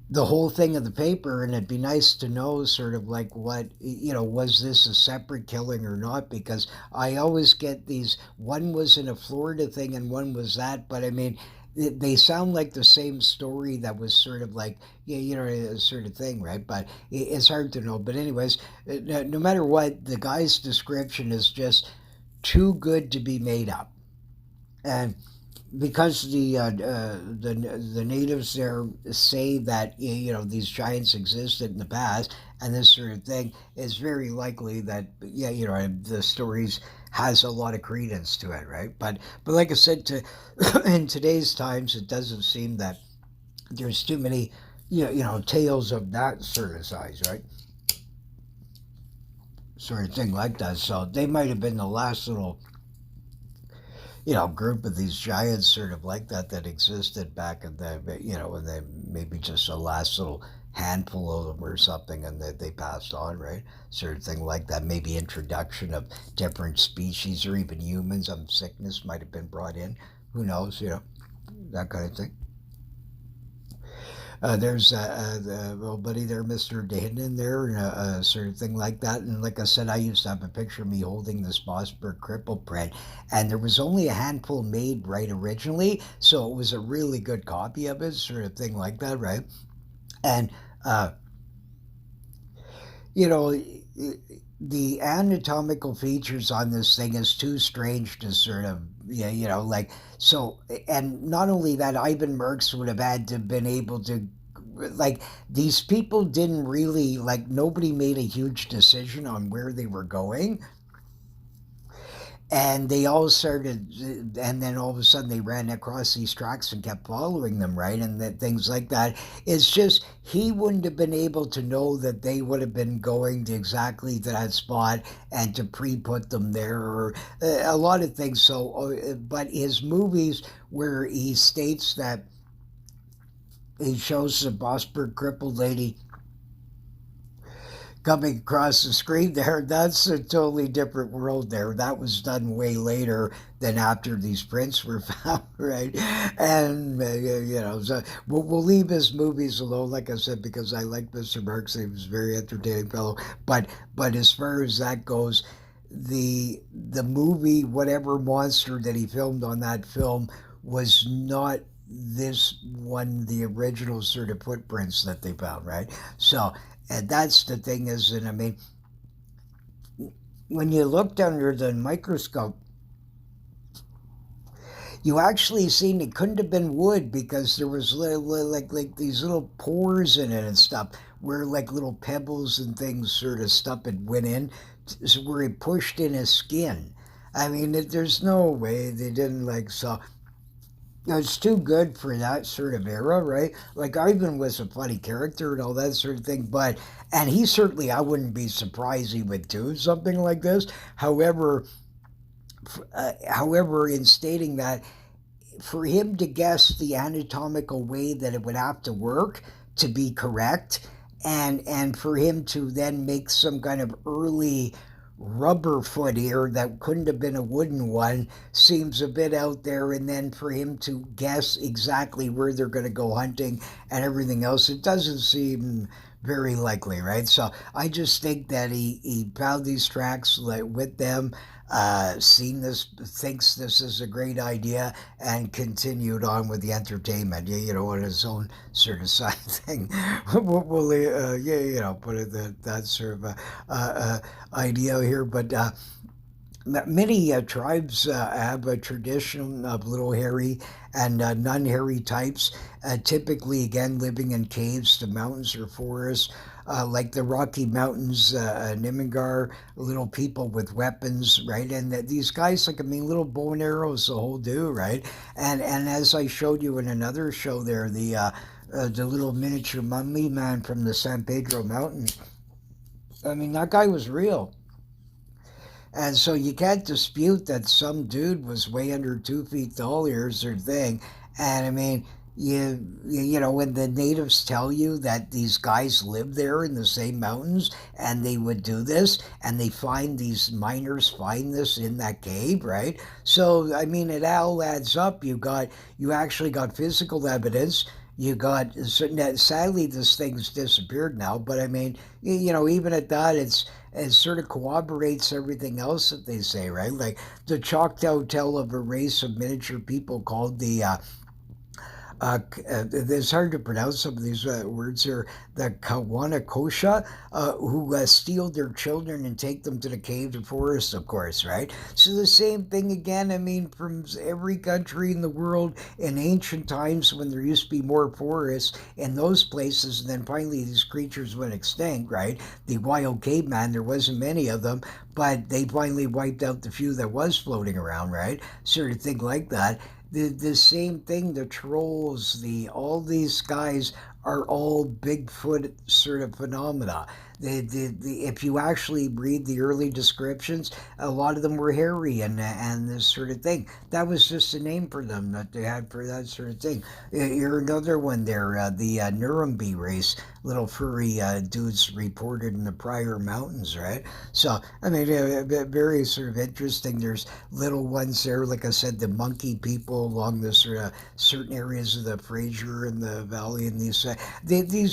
the whole thing of the paper, and it'd be nice to know sort of like what, was this a separate killing or not, because I always get these, one was in a Florida thing and one was that, but I mean, they sound like the same story that was sort of like, yeah, a sort of thing, right? But it's hard to know. But anyways, no matter what, the guy's description is just too good to be made up. And because the natives there say that, these giants existed in the past and this sort of thing, it's very likely that, yeah, the stories has a lot of credence to it, right? But like I said, in today's times, it doesn't seem that there's too many, tales of that sort of size, right? Sort of thing like that. So they might have been the last little, group of these giants sort of like that existed back in the, and they maybe just a last little handful of them or something, and they passed on, right? Sort of thing like that. Maybe introduction of different species or even humans. Sickness might have been brought in. Who knows? That kind of thing. There's the little buddy there, Mr. Danon there, and sort of thing like that. And like I said, I used to have a picture of me holding this Mossberg cripple print, and there was only a handful made right originally, so it was a really good copy of it, sort of thing like that, right? And uh, you know, the anatomical features on this thing is too strange to sort of, yeah, like, so. And not only that, Ivan Merckx would have had to have been able to, like, these people didn't really, like, nobody made a huge decision on where they were going, and they all started, and then all of a sudden they ran across these tracks and kept following them, right? And that things like that. It's just he wouldn't have been able to know that they would have been going to exactly to that spot and to pre-put them there, or a lot of things. So but his movies where he states that he shows the Bosberg crippled lady coming across the screen there, that's a totally different world there. That was done way later than after these prints were found, right? And, so we'll leave his movies alone, like I said, because I like Mr. Marks. He was a very entertaining fellow. But as far as that goes, the movie, whatever monster that he filmed on that film, was not this one, the original sort of footprints that they found, right? So, and that's the thing is, and I mean, when you looked under the microscope, you actually seen it couldn't have been wood, because there was like these little pores in it and stuff, where like little pebbles and things sort of stuff had went in, where it pushed in his skin. I mean, there's no way they didn't, like, so it's too good for that sort of era, right? Like, Ivan was a funny character and all that sort of thing, and he certainly, I wouldn't be surprised he would do something like this. However, in stating that, for him to guess the anatomical way that it would have to work to be correct, and for him to then make some kind of early rubber foot here that couldn't have been a wooden one seems a bit out there. And then for him to guess exactly where they're going to go hunting and everything else, it doesn't seem very likely, right? So I just think that he found these tracks like with them, seen this, thinks this is a great idea, and continued on with the entertainment, on his own sort of side thing. Put it that sort of idea here. But many tribes have a tradition of little hairy and non-hairy types, typically again living in caves to mountains or forests, like the Rocky Mountains, Nimingar, little people with weapons, right? And these guys, like, I mean, little bow and arrows, the whole do, right? And as I showed you in another show there, the little miniature mummy man from the San Pedro Mountain. I mean, that guy was real. And so you can't dispute that some dude was way under 2 feet tall. Here's their thing. And I mean, when the natives tell you that these guys live there in the same mountains and they would do this, and they find these miners find this in that cave, right? So I mean, it all adds up. You actually got physical evidence. You got, sadly, this thing's disappeared now, but I mean, even at that, it sort of corroborates everything else that they say, right? Like the Choctaw tell of a race of miniature people called it's hard to pronounce some of these words here, the Kawanakosha, who steal their children and take them to the cave and forest, of course, right? So the same thing again, I mean, from every country in the world in ancient times when there used to be more forests in those places, and then finally these creatures went extinct, right? The wild caveman, there wasn't many of them, but they finally wiped out the few that was floating around, right? Sort of thing like that. The same thing, the trolls, all these guys are all Bigfoot sort of phenomena. If you actually read the early descriptions, a lot of them were hairy and this sort of thing. That was just a name for them that they had for that sort of thing. You're another one there, the Nuremberg race, little furry dudes reported in the prior mountains, right? So, I mean, very sort of interesting. There's little ones there, like I said, the monkey people along the sort of certain areas of the Fraser and the valley, and these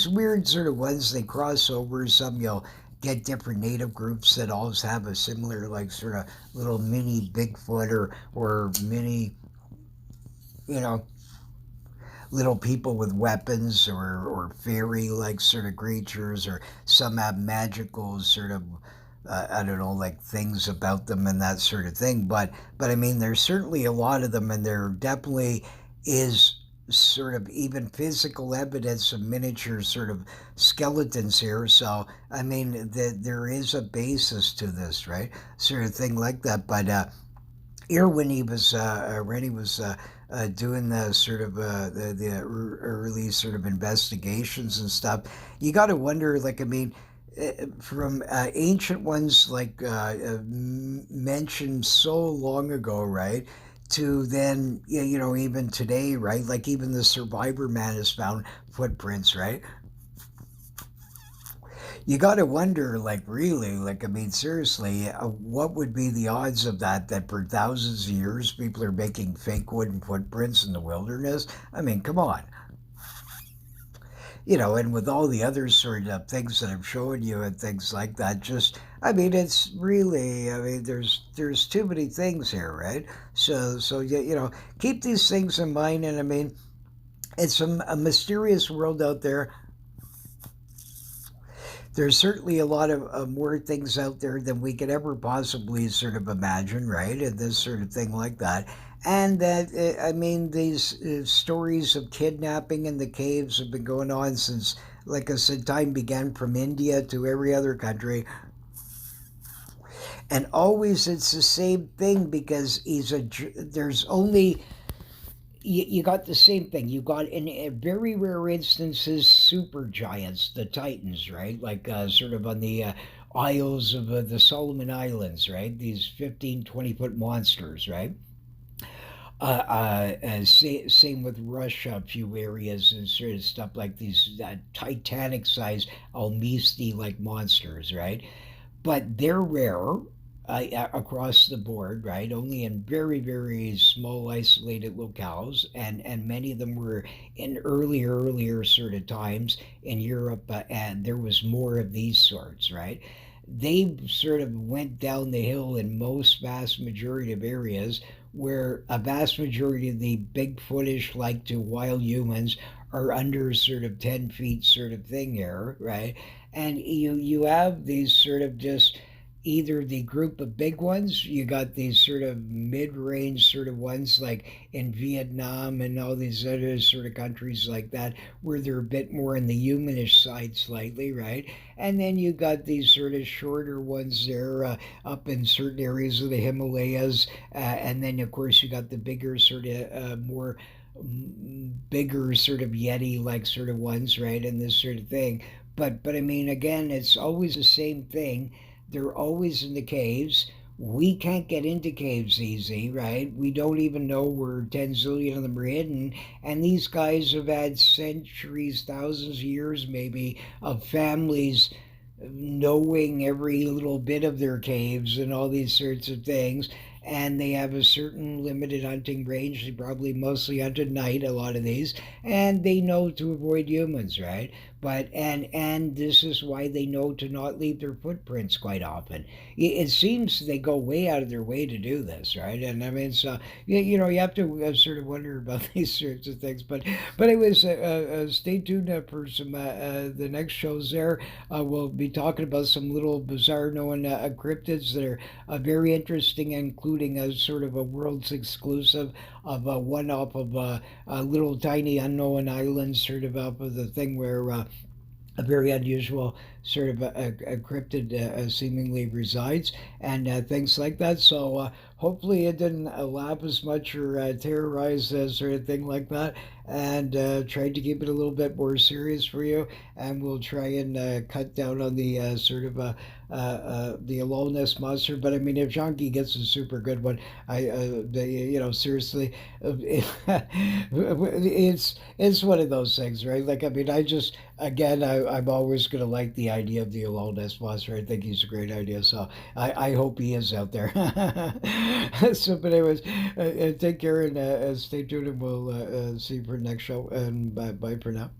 weird sort of ones. They cross over. Some you'll get different native groups that always have a similar, like, sort of little mini Bigfoot or mini, you know, little people with weapons or fairy like sort of creatures, or some have magical sort of I don't know, like things about them and that sort of thing. But I mean, there's certainly a lot of them, and there definitely is sort of even physical evidence of miniature sort of skeletons here. So I mean, there is a basis to this, right? Sort of thing like that. But here when he was Rennie was doing the sort of the early sort of investigations and stuff, you got to wonder, like, I mean, from ancient ones like mentioned so long ago, right? To then, even today, right? Like even the survivor man has found footprints, right? You got to wonder, like, really, like, I mean, seriously, what would be the odds of that? That for thousands of years, people are making fake wooden footprints in the wilderness? I mean, come on. And with all the other sort of things that I'm showing you and things like that, just, I mean, it's really, I mean, there's too many things here, right? So keep these things in mind, and I mean, it's a mysterious world out there. There's certainly a lot of more things out there than we could ever possibly sort of imagine, right? And this sort of thing like that. And that, I mean, these stories of kidnapping in the caves have been going on since, like I said, time began, from India to every other country. And always it's the same thing, because there's only, you got the same thing. You got, in very rare instances, super giants, the Titans, right? Like sort of on the Isles of the Solomon Islands, right? These 15, 20-foot monsters, right? Same with Russia, a few areas and sort of stuff like these Titanic-sized Almisti like monsters, right? But they're rare across the board, right? Only in very, very small, isolated locales, and many of them were in earlier sort of times in Europe, and there was more of these sorts, right? They sort of went down the hill in most vast majority of areas where a vast majority of the Bigfootish, like to wild humans, are under sort of 10 feet sort of thing here, right? And you have these sort of just either the group of big ones, you got these sort of mid-range sort of ones like in Vietnam and all these other sort of countries like that where they're a bit more on the humanish side slightly, right? And then you got these sort of shorter ones there up in certain areas of the Himalayas, and then of course you got the bigger sort of more bigger sort of Yeti like sort of ones, right? And this sort of thing. But I mean, again, it's always the same thing. They're always in the caves. We can't get into caves easy, right? We don't even know where 10 zillion of them are hidden. And these guys have had centuries, thousands of years maybe, of families knowing every little bit of their caves and all these sorts of things. And they have a certain limited hunting range. They probably mostly hunt at night, a lot of these, and they know to avoid humans, right? But and this is why they know to not leave their footprints quite often. It seems they go way out of their way to do this, right? And I mean, so you know, you have to sort of wonder about these sorts of things. But anyways, stay tuned for some the next shows there. We'll be talking about some little bizarre known cryptids that are very interesting, including a sort of a world's exclusive of one off of a little tiny unknown island, sort of off of the thing where a very unusual sort of a cryptid seemingly resides and things like that. So hopefully it didn't laugh as much or terrorize sort of thing like that. And tried to keep it a little bit more serious for you. And we'll try and cut down on the sort of the aloneness monster. But I mean, if Shanky gets a super good one, you know, seriously, it's one of those things, right? Like, I mean, I just again, I'm always going to like the idea of the aloneness monster. I think he's a great idea. So I hope he is out there. So, but anyways, take care and stay tuned, and we'll see you for the next show. And bye for now.